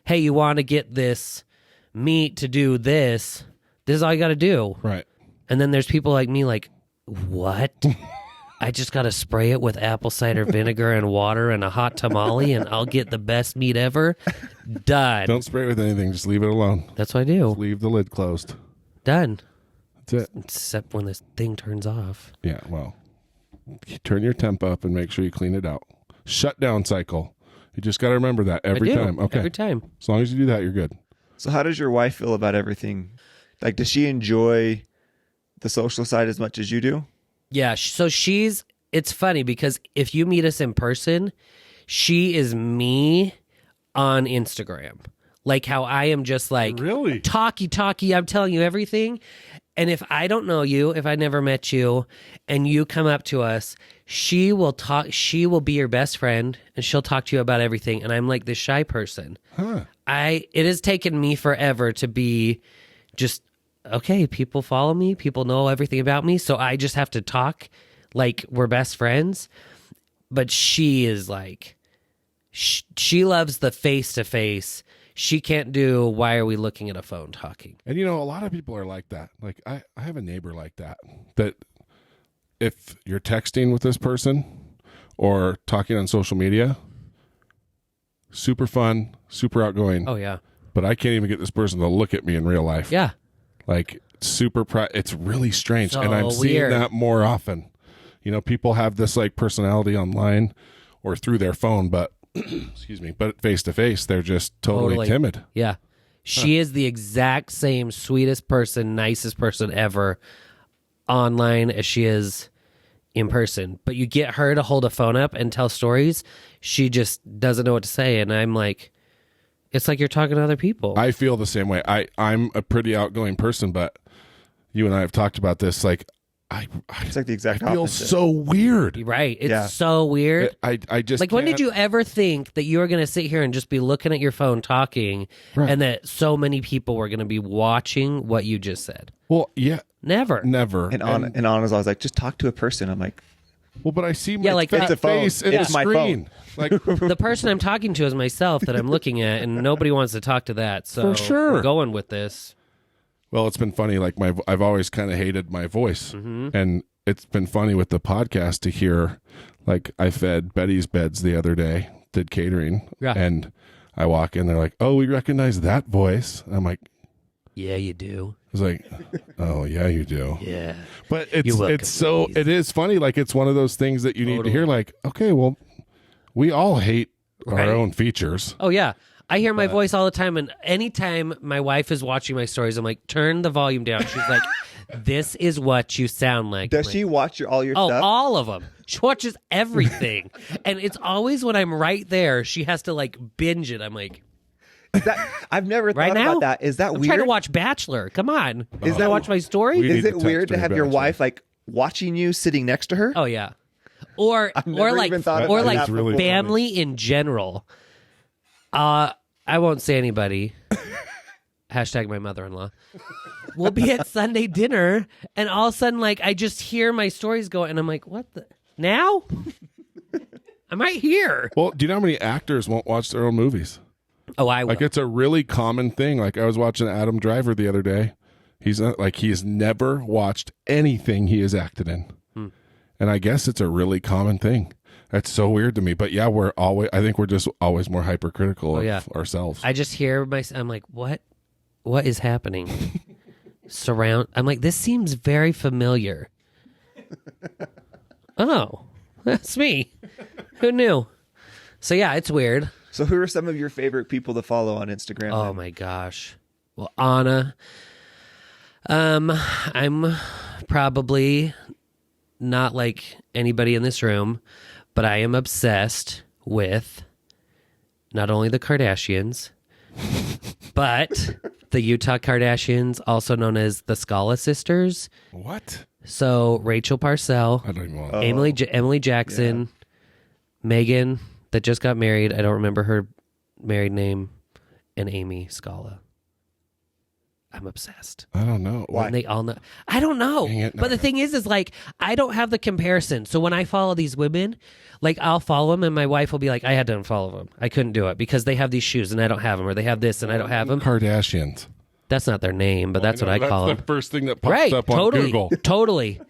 hey, you want to get this meat to do this. This is all you got to do.
Right.
And then there's people like me like, what? I just got to spray it with apple cider vinegar and water and a hot tamale and I'll get the best meat ever. Done.
Don't spray it with anything. Just leave it alone.
That's what I do.
Just leave the lid closed.
Done.
That's it.
Except when this thing turns off.
Yeah, well, you turn your temp up and make sure you clean it out. Shutdown cycle. You just got to remember that every time. Okay.
Every time.
As long as you do that, you're good.
So how does your wife feel about everything? Like, does she enjoy the social side as much as you do?
Yeah, so it's funny because if you meet us in person, she is me on Instagram. Like how I am just like,
really
talky, I'm telling you everything. And if I don't know you, if I never met you, and you come up to us, she will be your best friend, and she'll talk to you about everything. And I'm like this shy person.
Huh.
It has taken me forever to be just, okay, people follow me, people know everything about me, so I just have to talk like we're best friends. But she is like, she loves the face-to-face. She can't do, why are we looking at a phone talking?
And a lot of people are like that. Like I have a neighbor like that if you're texting with this person or talking on social media, super fun, super outgoing.
Oh, yeah.
But I can't even get this person to look at me in real life.
Yeah.
Like it's really strange.
So
and I'm seeing
weird.
that more often. People have this like personality online or through their phone, but excuse me, but face to face, they're just totally timid.
Yeah. She is the exact same sweetest person, nicest person ever online as she is in person. But you get her to hold a phone up and tell stories, she just doesn't know what to say. And I'm like, It's like you're talking to other people.
I feel the same way. I'm a pretty outgoing person, but you and I have talked about this. Like,
It's like the exact
I feel
opposite.
so weird.
Right. It's
Yeah.
so weird.
I just
Like, when did
can't-
you ever think that you were going to sit here and just be looking at your phone talking
Right.
and that so many people were going to be watching what you just said?
Well, yeah,
Never.
never.
And Anna's always like, just talk to a person. I'm like,
well, but I see my
like,
fat
it's a phone.
face in
It's
the
my
screen. Like,
The person I'm talking to is myself that I'm looking at, and nobody wants to talk to that. So
For sure.
we're going with this.
well, it's been funny. Like I've always kind of hated my voice, and it's been funny with the podcast to hear. Like, I fed Betty's Beds the other day, did catering,
Yeah.
and I walk in, they're like, "Oh, we recognize that voice." I'm like,
Yeah, you do.
I was like, "Oh yeah, you do."
Yeah.
But
You're welcome,
it's so
ladies.
it is funny. Like, it's one of those things that you need to hear. Like, okay, well, we all hate
Right.
our own features.
Oh, yeah. I hear my voice all the time, and anytime my wife is watching my stories, I'm like, turn the volume down. She's like, this is what you sound like.
does
I'm
she watch all your
Oh,
stuff?
all of them. She watches everything. And it's always when I'm right there, she has to like binge it. I'm like,
I've never
right
thought
now?
about that. Is that
I'm
weird?
trying to watch Bachelor. Come on.
Is
Is
that-
watch my story?
We-
Is
need
it
to text
weird to
her
have your
back.
wife like watching you sitting next to her?
Oh, yeah. Or
never
like
even thought
or
about
like
that before.
family in general. I won't say anybody. Hashtag my mother-in-law. We'll be at Sunday dinner, and all of a sudden, like, I just hear my stories go, and I'm like, what the? Now? I'm right here.
Well, do you know how many actors won't watch their own movies?
Oh, I will.
Like, it's a really common thing. Like, I was watching Adam Driver the other day. He's not, like, he has never watched anything he has acted in. And I guess it's a really common thing. That's so weird to me. But yeah, I think we're just always more hypercritical of ourselves.
I just hear I'm like, what is happening? I'm like, this seems very familiar. Oh, that's me. Who knew? So yeah, it's weird.
So who are some of your favorite people to follow on Instagram?
Oh
then?
my gosh. Well, Anna. I'm probably not like anybody in this room, but I am obsessed with not only the Kardashians, but the Utah Kardashians, also known as the Scala sisters.
What?
So Rachel Parcell,
I don't even want
Emily Jackson, Megan that just got married. I don't remember her married name, and Amy Scala. I'm obsessed.
I don't know.
Why?
And they all know. I don't know.
Dang it,
But the thing is like, I don't have the comparison. So when I follow these women, like I'll follow them and my wife will be like, I had to unfollow them. I couldn't do it because they have these shoes and I don't have them, or they have this and I don't have them.
Kardashians.
That's not their name, but that's what I call
That's
them.
the first thing that pops
Right.
up on
Totally.
Google.
Totally.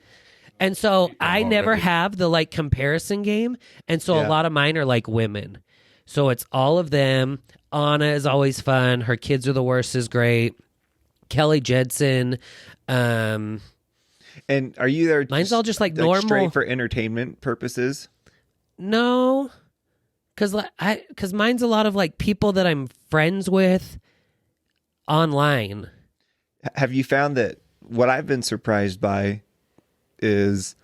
And so I never have the like comparison game. And so a
Yeah.
lot of mine are like women. So it's all of them. Anna is always fun. Her Kids Are the Worst is great. Kelly Jedson.
And are you there?
Mine's all just like normal.
straight for entertainment purposes.
No, because mine's a lot of like people that I'm friends with online.
Have you found that what I've been surprised by is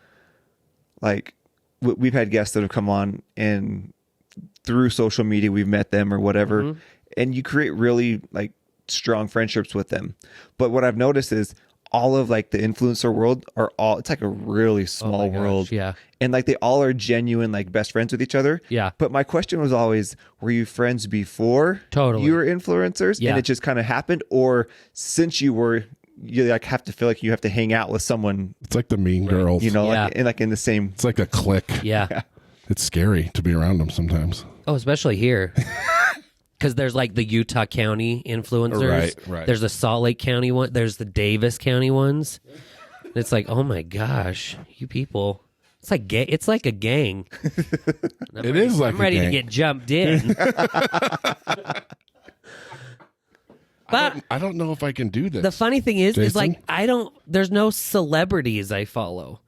like we've had guests that have come on and through social media we've met them or whatever, and you create really like strong friendships with them. But what I've noticed is all of like the influencer world it's like a really small world.
Yeah.
And like they all are genuine like best friends with each other.
Yeah.
But my question was always, were you friends before
Totally.
you were influencers
Yeah.
and it just kind of happened, or since you like have to feel like you have to hang out with someone,
It's like the Mean Girls.
you know,
Yeah.
like in the same.
It's like a clique.
Yeah.
It's scary to be around them sometimes.
Oh, especially here. Because there's like the Utah County influencers.
Right.
There's the Salt Lake County one. There's the Davis County ones. And it's like, oh my gosh, you people. It's like it's like a gang.
It is like
I'm
a
ready to
gang.
get jumped in. But
I don't know if I can do this.
the funny thing is
Jason?
like there's no celebrities I follow.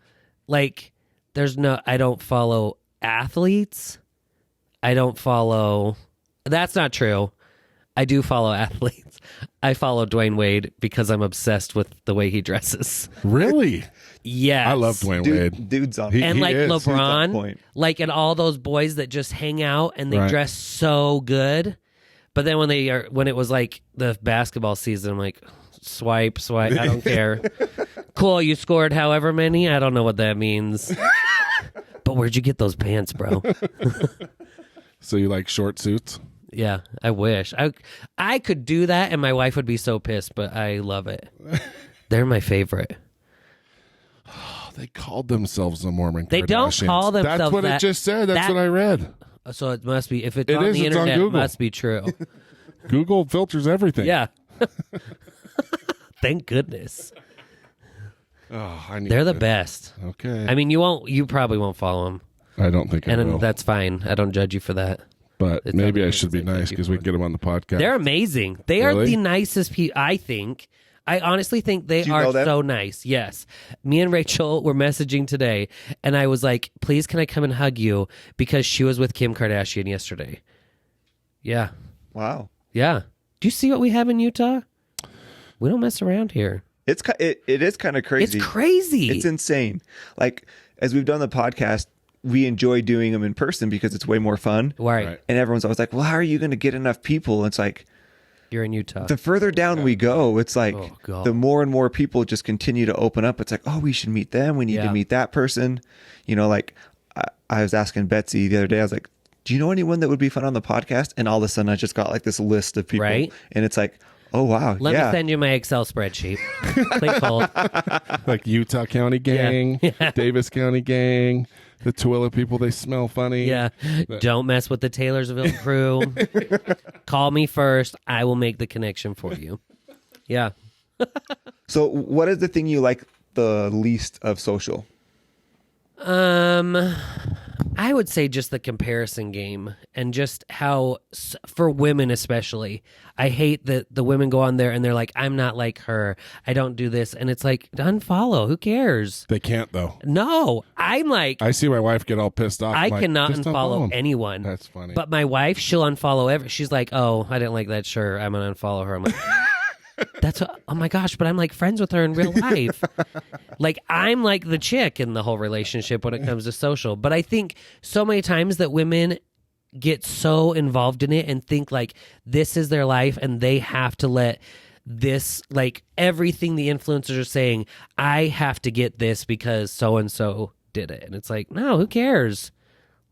Like I don't follow athletes. I don't follow. That's not true. I do follow athletes. I follow Dwayne Wade because I'm obsessed with the way he dresses.
Really?
Yes.
I love Dwayne Wade.
Dude's on.
He-
And like
is.
He's on
LeBron,
point.
like and all those boys that just hang out and they
Right.
dress so good. But then when it was like the basketball season, I'm like, swipe. I don't care. Cool, you scored however many. I don't know what that means. But where'd you get those pants, bro?
So you like short suits?
Yeah, I wish I could do that, and my wife would be so pissed. But I love it. They're my favorite.
They called themselves the Mormon Kardashians.
They don't call themselves
That's what
that.
it just said. That's what I read.
So it must be. If it's
It
on
is,
the
it's on
internet, it
Google.
must be true.
Google filters everything.
Yeah. Thank goodness.
Oh, I need
They're the
to-
best.
Okay.
I mean, you probably won't follow them,
I don't think I will.
and that's fine. I don't judge you for that.
But
It's
maybe
other
I should be
things I
nice
think
because
you
we can get them on the podcast.
They're amazing. They are
Really?
the nicest people. I think. I honestly think they
Do you
are
know them?
so nice. Yes. Me and Rachel were messaging today, and I was like, please, can I come and hug you? Because she was with Kim Kardashian yesterday. Yeah.
Wow.
Yeah. Do you see what we have in Utah? We don't mess around here.
It is kind of crazy.
It's crazy.
It's insane. Like, as we've done the podcast, we enjoy doing them in person because it's way more fun.
Right.
And everyone's always like, well, how are you going to get enough people? It's like,
You're in Utah.
the further down we go, it's like
Oh, God.
the more and more people just continue to open up. It's like, oh, we should meet them. We need
Yeah.
to meet that person. You know, like I was asking Betsy the other day, I was like, do you know anyone that would be fun on the podcast? And all of a sudden I just got like this list of people.
Right.
And it's like, oh, wow.
Let
yeah.
me send you my Excel spreadsheet. Please hold.
Like Utah County gang,
Yeah.
Davis County gang, the Tooele people, they smell funny.
Yeah. Don't mess with the Taylorsville crew. Call me first. I will make the connection for you. Yeah.
So what is the thing you like the least of social?
I would say just the comparison game and just how, for women especially, I hate that the women go on there and they're like, I'm not like her. I don't do this. And it's like, unfollow. Who cares?
They can't, though.
No, I'm like,
I see my wife get all pissed off.
I
I'm like,
cannot
"Just
unfollow
'em."
anyone.
That's funny.
But my wife, she'll unfollow she's like, oh, I didn't like that. Sure, I'm going to unfollow her. I'm like, oh my gosh, but I'm like friends with her in real life. Like I'm like the chick in the whole relationship when it comes to social. But I think so many times that women get so involved in it and think like this is their life and they have to let this, like everything the influencers are saying, I have to get this because so-and-so did it. And it's like, no, who cares?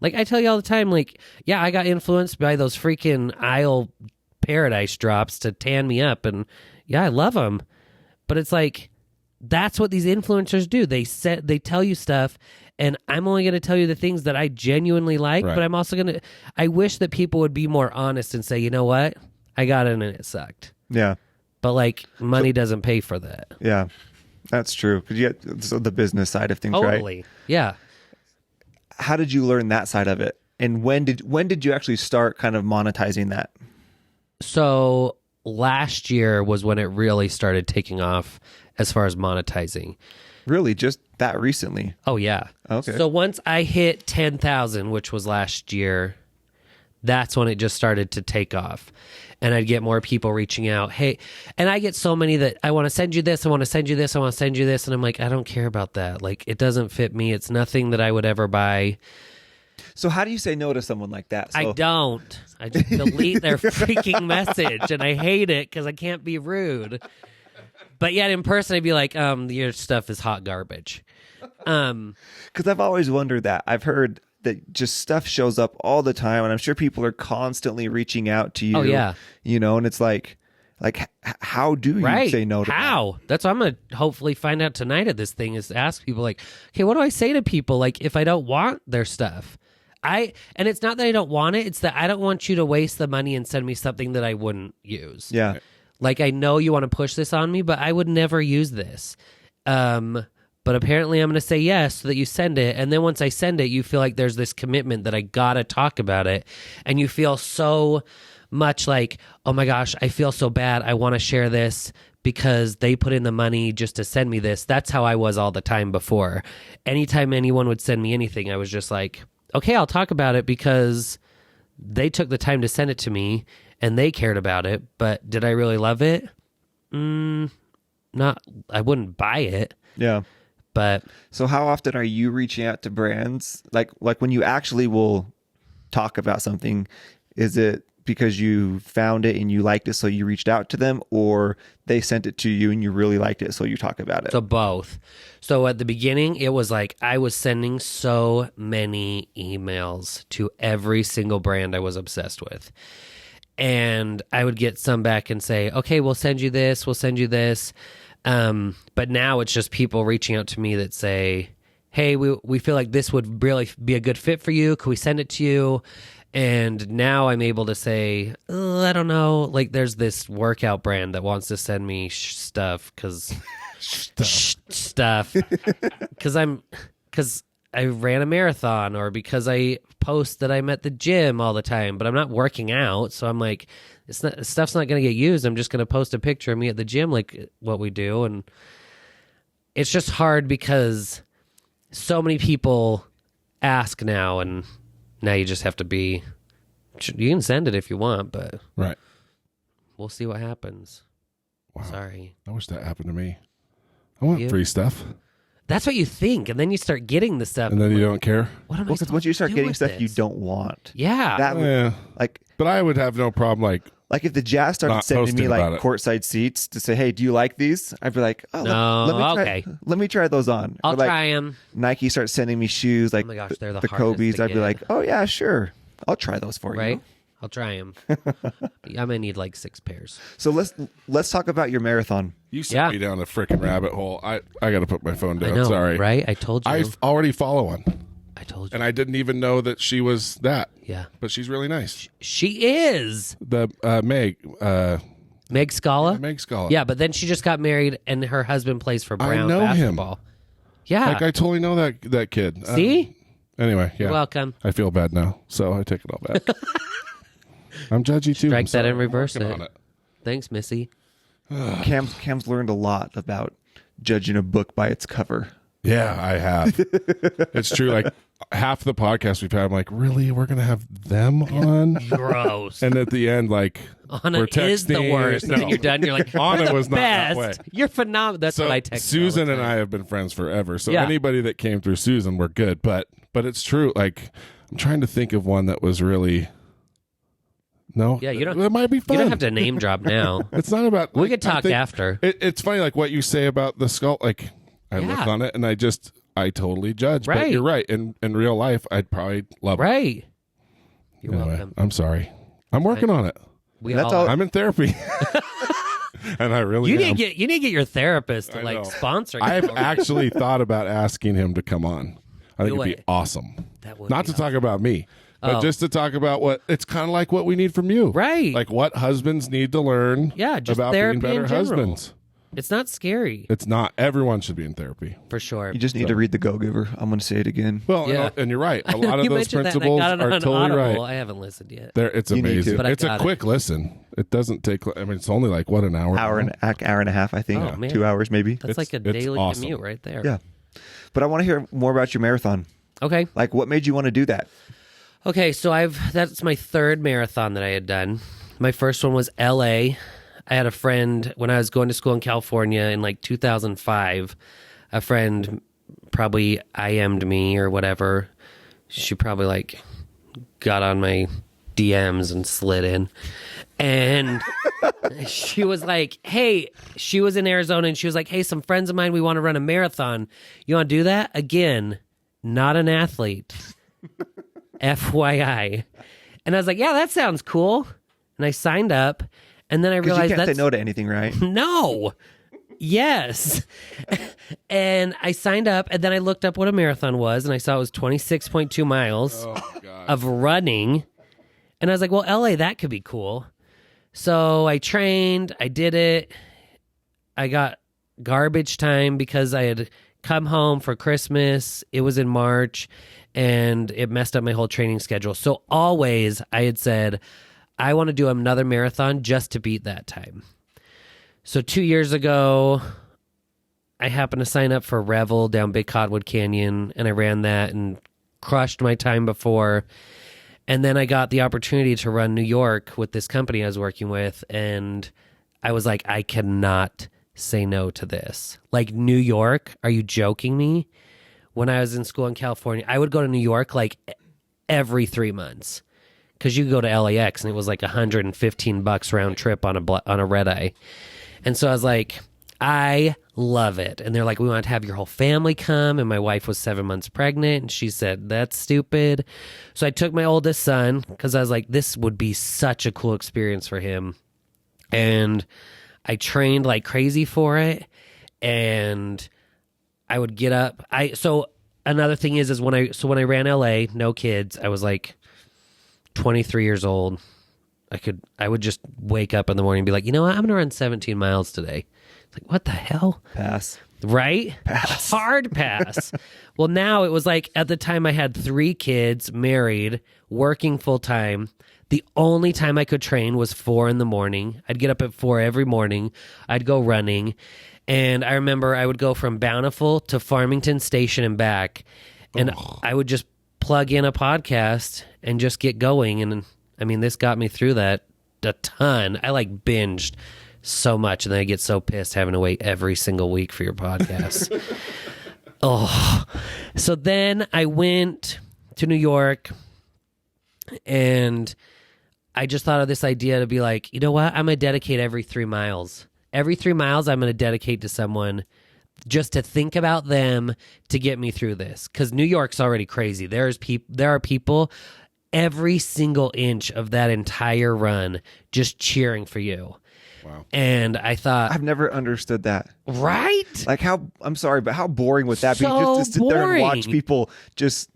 Like I tell you all the time, like, yeah, I got influenced by those freaking Isle Paradise drops to tan me up, and yeah, I love them. But it's like that's what these influencers do. They tell you stuff, and I'm only going to tell you the things that I genuinely like.
Right.
But I'm also going to. I wish that people would be more honest and say, you know what, I got it and it sucked.
Yeah.
But like money doesn't pay for that.
Yeah. That's true. Because you get the business side of things, right?
Totally. Yeah.
How did you learn that side of it? And when did you actually start kind of monetizing that?
So last year was when it really started taking off as far as monetizing.
Really, just that recently?
Oh yeah.
Okay.
So once I hit 10,000, which was last year, that's when it just started to take off. And I'd get more people reaching out. Hey, and I get so many that I want to send you this, I want to send you this, I want to send you this, and I'm like, I don't care about that. Like it doesn't fit me. It's nothing that I would ever buy.
So how do you say no to someone like that?
I don't. I just delete their freaking message, and I hate it because I can't be rude. But yet in person, I'd be like, your stuff is hot garbage.
Because I've always wondered that. I've heard that just stuff shows up all the time, and I'm sure people are constantly reaching out to you.
Oh, yeah.
You know, and it's like how do you
Right.
say no to
How? That's what I'm going to hopefully find out tonight at this thing is ask people like, okay, what do I say to people? Like if I don't want their stuff, and it's not that I don't want it. It's that I don't want you to waste the money and send me something that I wouldn't use.
that? Yeah.
Like I know you want to push this on me, but I would never use this. But apparently I'm going to say yes so that you send it. And then once I send it, you feel like there's this commitment that I got to talk about it. And you feel so much like, oh my gosh, I feel so bad. I want to share this because they put in the money just to send me this. That's how I was all the time before. Anytime anyone would send me anything, I was just like, okay, I'll talk about it because they took the time to send it to me and they cared about it. But did I really love it? Not, I wouldn't buy it.
Yeah.
But
So how often are you reaching out to brands? Like when you actually will talk about something, is it because you found it and you liked it, so you reached out to them, or they sent it to you and you really liked it, so you talk about it?
So both. So at the beginning, it was like I was sending so many emails to every single brand I was obsessed with. And I would get some back and say, okay, we'll send you this, we'll send you this. But now it's just people reaching out to me that say, hey, we feel like this would really be a good fit for you. Could we send it to you? And now I'm able to say, I don't know. Like there's this workout brand that wants to send me stuff because stuff because I ran a marathon, or because I post that I'm at the gym all the time, but I'm not working out. So I'm like, stuff's not going to get used. I'm just going to post a picture of me at the gym, like what we do. And it's just hard because so many people ask now, and now you just have to be, you can send it if you want, but
right.
We'll see what happens.
Wow.
Sorry.
I wish that happened to me. I want free stuff.
That's what you think, and then you start getting the stuff.
And then you don't care?
What am I
Because once you start getting stuff you don't want.
Yeah.
That would,
but I would have no problem,
like if the Jazz started sending me like courtside seats to say, hey, do you like these? I'd be like, oh, let me try those on.
I'll try them.
Nike starts sending me shoes like
oh my gosh, they're the
Kobe's. I'd be like, oh yeah, sure. I'll try those for you.
Right? I'll try them. I might need like 6 pairs.
So let's talk about your marathon.
You sent me down a freaking rabbit hole. I got to put my phone down.
I know,
Sorry.
Right? I told you.
I already follow one.
I told you.
And I didn't even know that she was that.
Yeah.
But she's really nice.
She is.
The Meg.
Meg Scala?
Meg Scala.
Yeah, but then she just got married and her husband plays for Brown
I know
basketball.
him.
Yeah.
Like I totally know that kid.
See?
Anyway, yeah.
You're welcome.
I feel bad now, so I take it all back. I'm judgy too.
Strike that and reverse it.
On it.
Thanks, Missy.
Cam's learned a lot about judging a book by its cover.
Yeah, I have. It's true. Like half the podcast we've had, I'm like, really? We're gonna have them on?
Gross.
And at the end, like,
Anna
we're texting.
is the worst.
No.
And then you're done. You're like,
Anna was not
best.
that way.
You're phenomenal. That's
So
what I text.
Susan and I have been friends forever. So
Yeah.
anybody that came through Susan, we're good. But it's true. Like I'm trying to think of one that was really. No,
Yeah, you don't.
It might be fun.
You don't have to name drop now.
It's not about.
We
like,
could
I
talk
think
after.
It's funny, like what you say about the skull. Like I look
Yeah.
on it and I totally judge. But
Right.
you're right. In real life, I'd probably love it.
Right. You're
Anyway,
welcome.
I'm sorry. I'm working on it.
That's all.
I'm in therapy, and I really.
You
am.
need to get your therapist to
I
like
know.
sponsor you.
I've actually thought about asking him to come on. I think
Do
it'd be
it.
awesome.
That would
Not
be
to talk about me, but
Oh.
just to talk about what it's kind of like what we need from you,
Right.
Like what husbands need to learn.
Yeah, just
about being
therapy
better
in general.
husbands.
It's not scary
It's not. Everyone should be in therapy.
for sure.
You just need to read The Go-Giver. I'm going to say it again.
Well,
Yeah.
and you're right. A lot of
You
those
mentioned that and I
principles
got it
are
on
totally
Audible.
right.
I haven't listened yet.
It's
You need
amazing.
to.
But I
It's a
got it.
quick listen. It doesn't take. I mean, it's only like what, an hour?
Hour and a half, I think.
Oh, man.
2 hours maybe.
That's like a
it's
daily
awesome.
commute right there.
Yeah. But I want to hear more about your marathon.
Okay.
Like, what made you want to do that?
Okay, so that's my third marathon that I had done. My first one was LA. I had a friend when I was going to school in California in like 2005. A friend probably IM'd me or whatever. She probably like got on my DMs and slid in. And she was like, hey, she was in Arizona and she was like, hey, some friends of mine, we want to run a marathon. You want to do that? Again, not an athlete. FYI. And I was like, yeah, that sounds cool. And I signed up. And then I
Because you
realized
can't say
that's
no to anything, right?
no. Yes. And I signed up and then I looked up what a marathon was and I saw it was 26.2 miles of running. And I was like, well, LA, that could be cool. So I trained, I did it. I got garbage time because I had come home for Christmas. It was in March and it messed up my whole training schedule. So always I had said, I want to do another marathon just to beat that time. So 2 years ago, I happened to sign up for Revel down Big Cottonwood Canyon, and I ran that and crushed my time before. And then I got the opportunity to run New York with this company I was working with, and I was like, I cannot say no to this. Like, New York? Are you joking me? When I was in school in California, I would go to New York like every 3 months because you go to LAX and it was like $115 round trip on a red eye. And so I was like, I love it. And they're like, we want to have your whole family come. And my wife was 7 months pregnant. And she said, that's stupid. So I took my oldest son because I was like, this would be such a cool experience for him. And I trained like crazy for it. And I would get up. So another thing is when I ran LA, no kids, I was like 23 years old. I would just wake up in the morning and be like, you know what? I'm going to run 17 miles today. It's like, what the hell?
Pass.
Right?
Pass.
Hard pass. Well, now it was like at the time I had 3 kids, married, working full time. The only time I could train was 4 in the morning. I'd get up at 4 every morning. I'd go running. And I remember I would go from Bountiful to Farmington Station and back. And I would just plug in a podcast and just get going. And I mean, this got me through that a ton. I like binged so much, and then I get so pissed having to wait every single week for your podcast. So then I went to New York, and I just thought of this idea to be like, you know what? I'm going to dedicate every 3 miles. Every 3 miles, I'm going to dedicate to someone just to think about them to get me through this. Because New York's already crazy. There are people every single inch of that entire run just cheering for you.
Wow.
And I thought,
I've never understood that.
Right?
Like I'm sorry, but how boring would that be?
So
Just to sit there and watch
boring.
people just,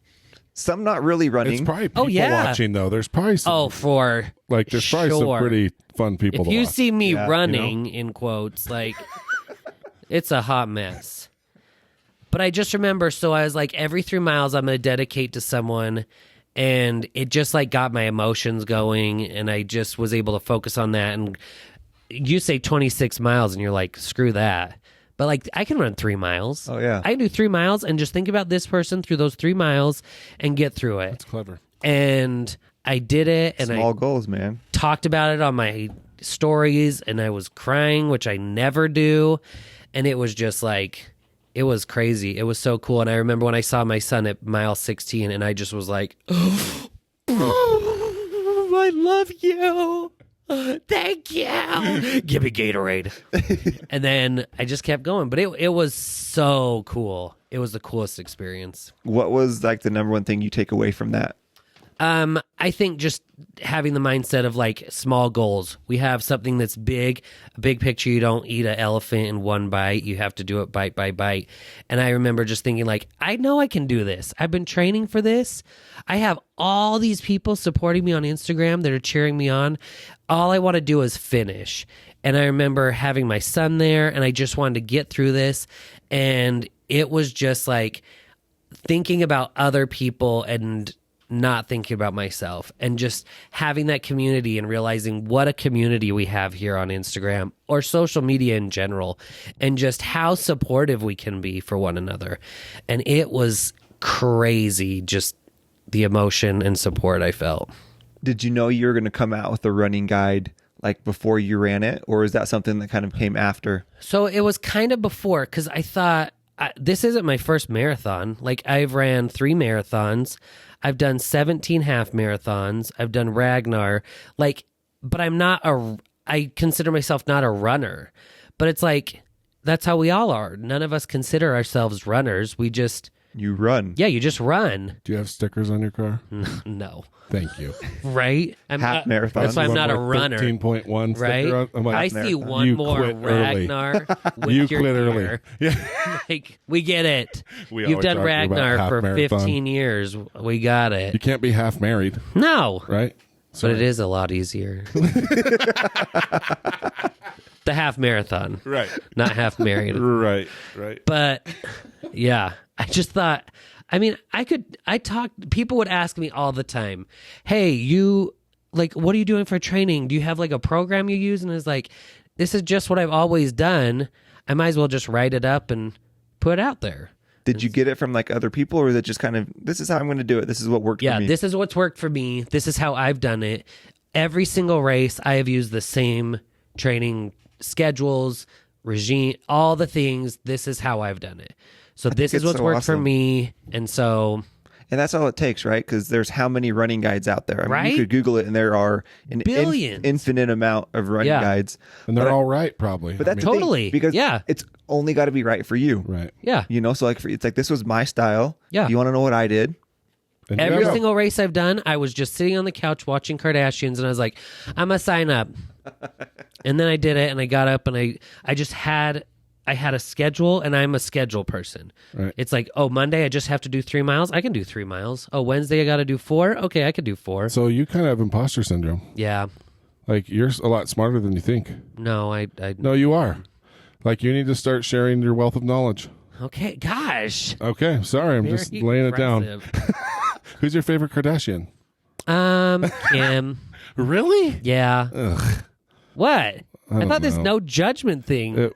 some not really running.
It's probably people watching, though. There's probably some,
there's probably
some pretty fun people
If
to
you
watch.
see me
Yeah,
running, in quotes, like, it's a hot mess. But I just remember, so I was like, every 3 miles I'm going to dedicate to someone, and it just like got my emotions going, and I just was able to focus on that. And you say 26 miles, and you're like, screw that. But like, I can run 3 miles.
Oh, yeah.
I can do 3 miles and just think about this person through those 3 miles and get through it.
That's clever.
And I did it, and
Small goals, man.
talked about it on my stories, and I was crying, which I never do. And it was just like, it was crazy. It was so cool. And I remember when I saw my son at mile 16, and I just was like, oh, I love you. Thank you. Give me Gatorade. And then I just kept going. But it was so cool. It was the coolest experience.
What was like the number one thing you take away from that?
I think just having the mindset of like small goals. We have something that's big, a big picture. You don't eat an elephant in one bite. You have to do it bite by bite. And I remember just thinking like, I know I can do this. I've been training for this. I have all these people supporting me on Instagram that are cheering me on. All I want to do is finish. And I remember having my son there, and I just wanted to get through this. And it was just like thinking about other people and not thinking about myself, and just having that community and realizing what a community we have here on Instagram or social media in general, and just how supportive we can be for one another. And it was crazy, just the emotion and support I felt.
Did you know you were going to come out with a running guide like before you ran it, or is that something that kind of came after?
So it was kind of before, because I thought, this isn't my first marathon. Like, I've ran 3 marathons. I've done 17 half marathons. I've done Ragnar. Like, but I consider myself not a runner. But it's like, that's how we all are. None of us consider ourselves runners.
You run.
Yeah, you just run.
Do you have stickers on your car?
No.
Thank you.
Right?
Half marathon.
That's why I'm not a runner.
13.1
Right?
sticker on. I'm like,
I see
marathon.
one
You
more
quit early.
Ragnar with
You
your
quit early.
gear.
Yeah.
Like, we get it.
We
You've
always
done
argue about
Ragnar
half
for
marathon.
15 years. We got
You
it.
can't be half married,
No.
right?
But it is a lot easier. The half marathon,
Right.
not half married.
Right.
But yeah, I just thought, I mean, people would ask me all the time, hey, what are you doing for training? Do you have like a program you use? And it's like, this is just what I've always done. I might as well just write it up and put it out there.
Did you get it from like other people, or is it just kind of, this is how I'm going to do it? This is what worked for me?
Yeah, this is what's worked for me. This is how I've done it. Every single race, I have used the same training schedules, regime, all the things. This is how I've done it. So this is
it's
what's
so
worked for
awesome.
me. And so
And that's all it takes, right? Because there's how many running guides out there? I mean,
Right?
you could Google it, and there are an
Billions.
infinite amount of running guides.
And they're all right, probably.
But that's the
Totally.
thing, because it's only got to be right for you.
right.
Yeah.
You know, so like it's like this was my style.
Yeah.
You want to know what I did?
And
Every single race I've done, I was just sitting on the couch watching Kardashians, and I was like, I'm going to sign up. And then I did it, and I got up, and I just had... I had a schedule, and I'm a schedule person.
Right.
It's like, oh, Monday I just have to do 3 miles. I can do 3 miles. Oh, Wednesday I got to do 4. Okay, I can do 4.
So you kind of have imposter syndrome.
Yeah.
Like, you're a lot smarter than you think.
No, I
No, you are. Like, you need to start sharing your wealth of knowledge.
Okay, gosh.
Okay, sorry, I'm just
Very
laying it down.
impressive.
Who's your favorite Kardashian?
Kim.
Really?
Yeah.
Ugh.
What? I
don't
thought there's
know.
no judgment thing.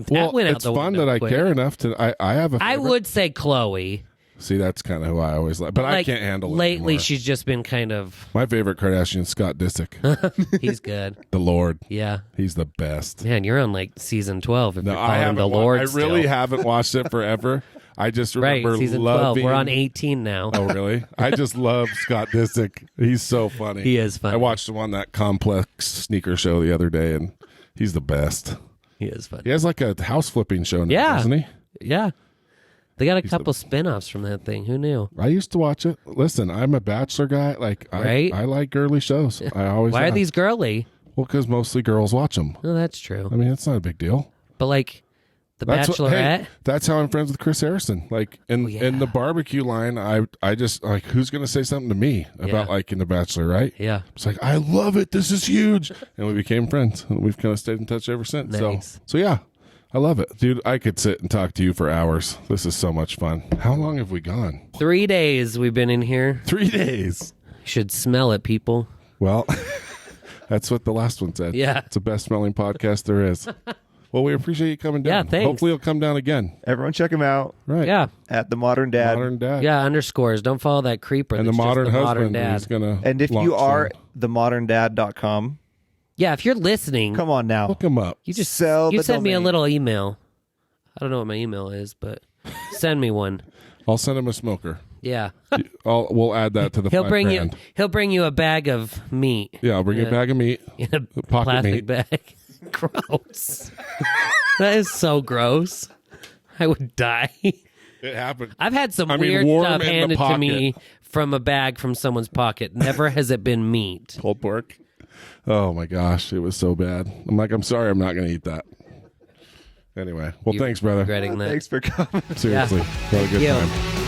Well,
went out
it's
the
fun
window
that I
quick.
care enough to. I have a.
I
favorite.
would say Chloe.
See, that's kind of who I always like, but I can't handle it
Lately,
anymore.
she's just been kind of.
My favorite Kardashian is Scott Disick.
He's good.
The Lord.
Yeah.
He's the best.
Man, you're on like season 12. If
No,
you're
I
calling him
haven't.
the Lord.
I really
still.
haven't watched it forever. I just
Right,
remember
season 12.
loving.
We're on 18 now.
Oh, really? I just love Scott Disick. He's so funny.
He is funny.
I watched him on that Complex sneaker show the other day, and he's the best.
He is funny.
He has like a house flipping show now,
Yeah.
doesn't he?
Yeah. They got a couple spin-offs from that thing. Who knew?
I used to watch it. Listen, I'm a Bachelor guy. Like,
Right?
I like girly shows. I always
Why are
have.
these girly?
Well, because mostly girls watch them.
Oh, that's true.
I mean, it's not a big deal.
But like The Bachelorette.
That's how I'm friends with Chris Harrison. Like in the barbecue line, I just like, who's going to say something to me about liking The Bachelor, right?
Yeah.
It's like, I love it. This is huge. And we became friends. And we've kind of stayed in touch ever since.
Nice.
So yeah, I love it. Dude, I could sit and talk to you for hours. This is so much fun. How long have we gone?
3 days we've been in here.
3 days.
You should smell it, people.
Well, that's what the last one said.
Yeah.
It's the best smelling podcast there is. Well, we appreciate you coming down.
Yeah, thanks.
Hopefully you'll come down again.
Everyone check him out
Right.
Yeah.
at The Modern Dad.
Modern Dad.
Yeah, underscores. Don't follow that creeper.
And the
that's just
modern
the
husband
modern
who's
dad.
going to
And if you are themoderndad.com,
Yeah, if you're listening,
come on now.
look him up.
you just
Sell
you
the
send me a
domain.
little email. I don't know what my email is, but send me one.
I'll send him a smoker.
Yeah.
We'll add that to the
He'll bring
$5,000.
he'll bring you a bag of meat
Yeah, I'll bring you a bag of meat.
in a
pocket
plastic
meat.
bag. Gross. That is so gross. I would die.
It happened.
I've had some
I mean,
weird
warm
stuff
in the
handed to
pocket.
me from a bag from someone's pocket. Never has it been meat.
Pulled pork. Oh my gosh, it was so bad. I'm like, I'm sorry, I'm not going to eat that. Anyway, well,
You
thanks, brother.
Regretting that.
Thanks for coming.
Seriously, what a good
Yeah.
time.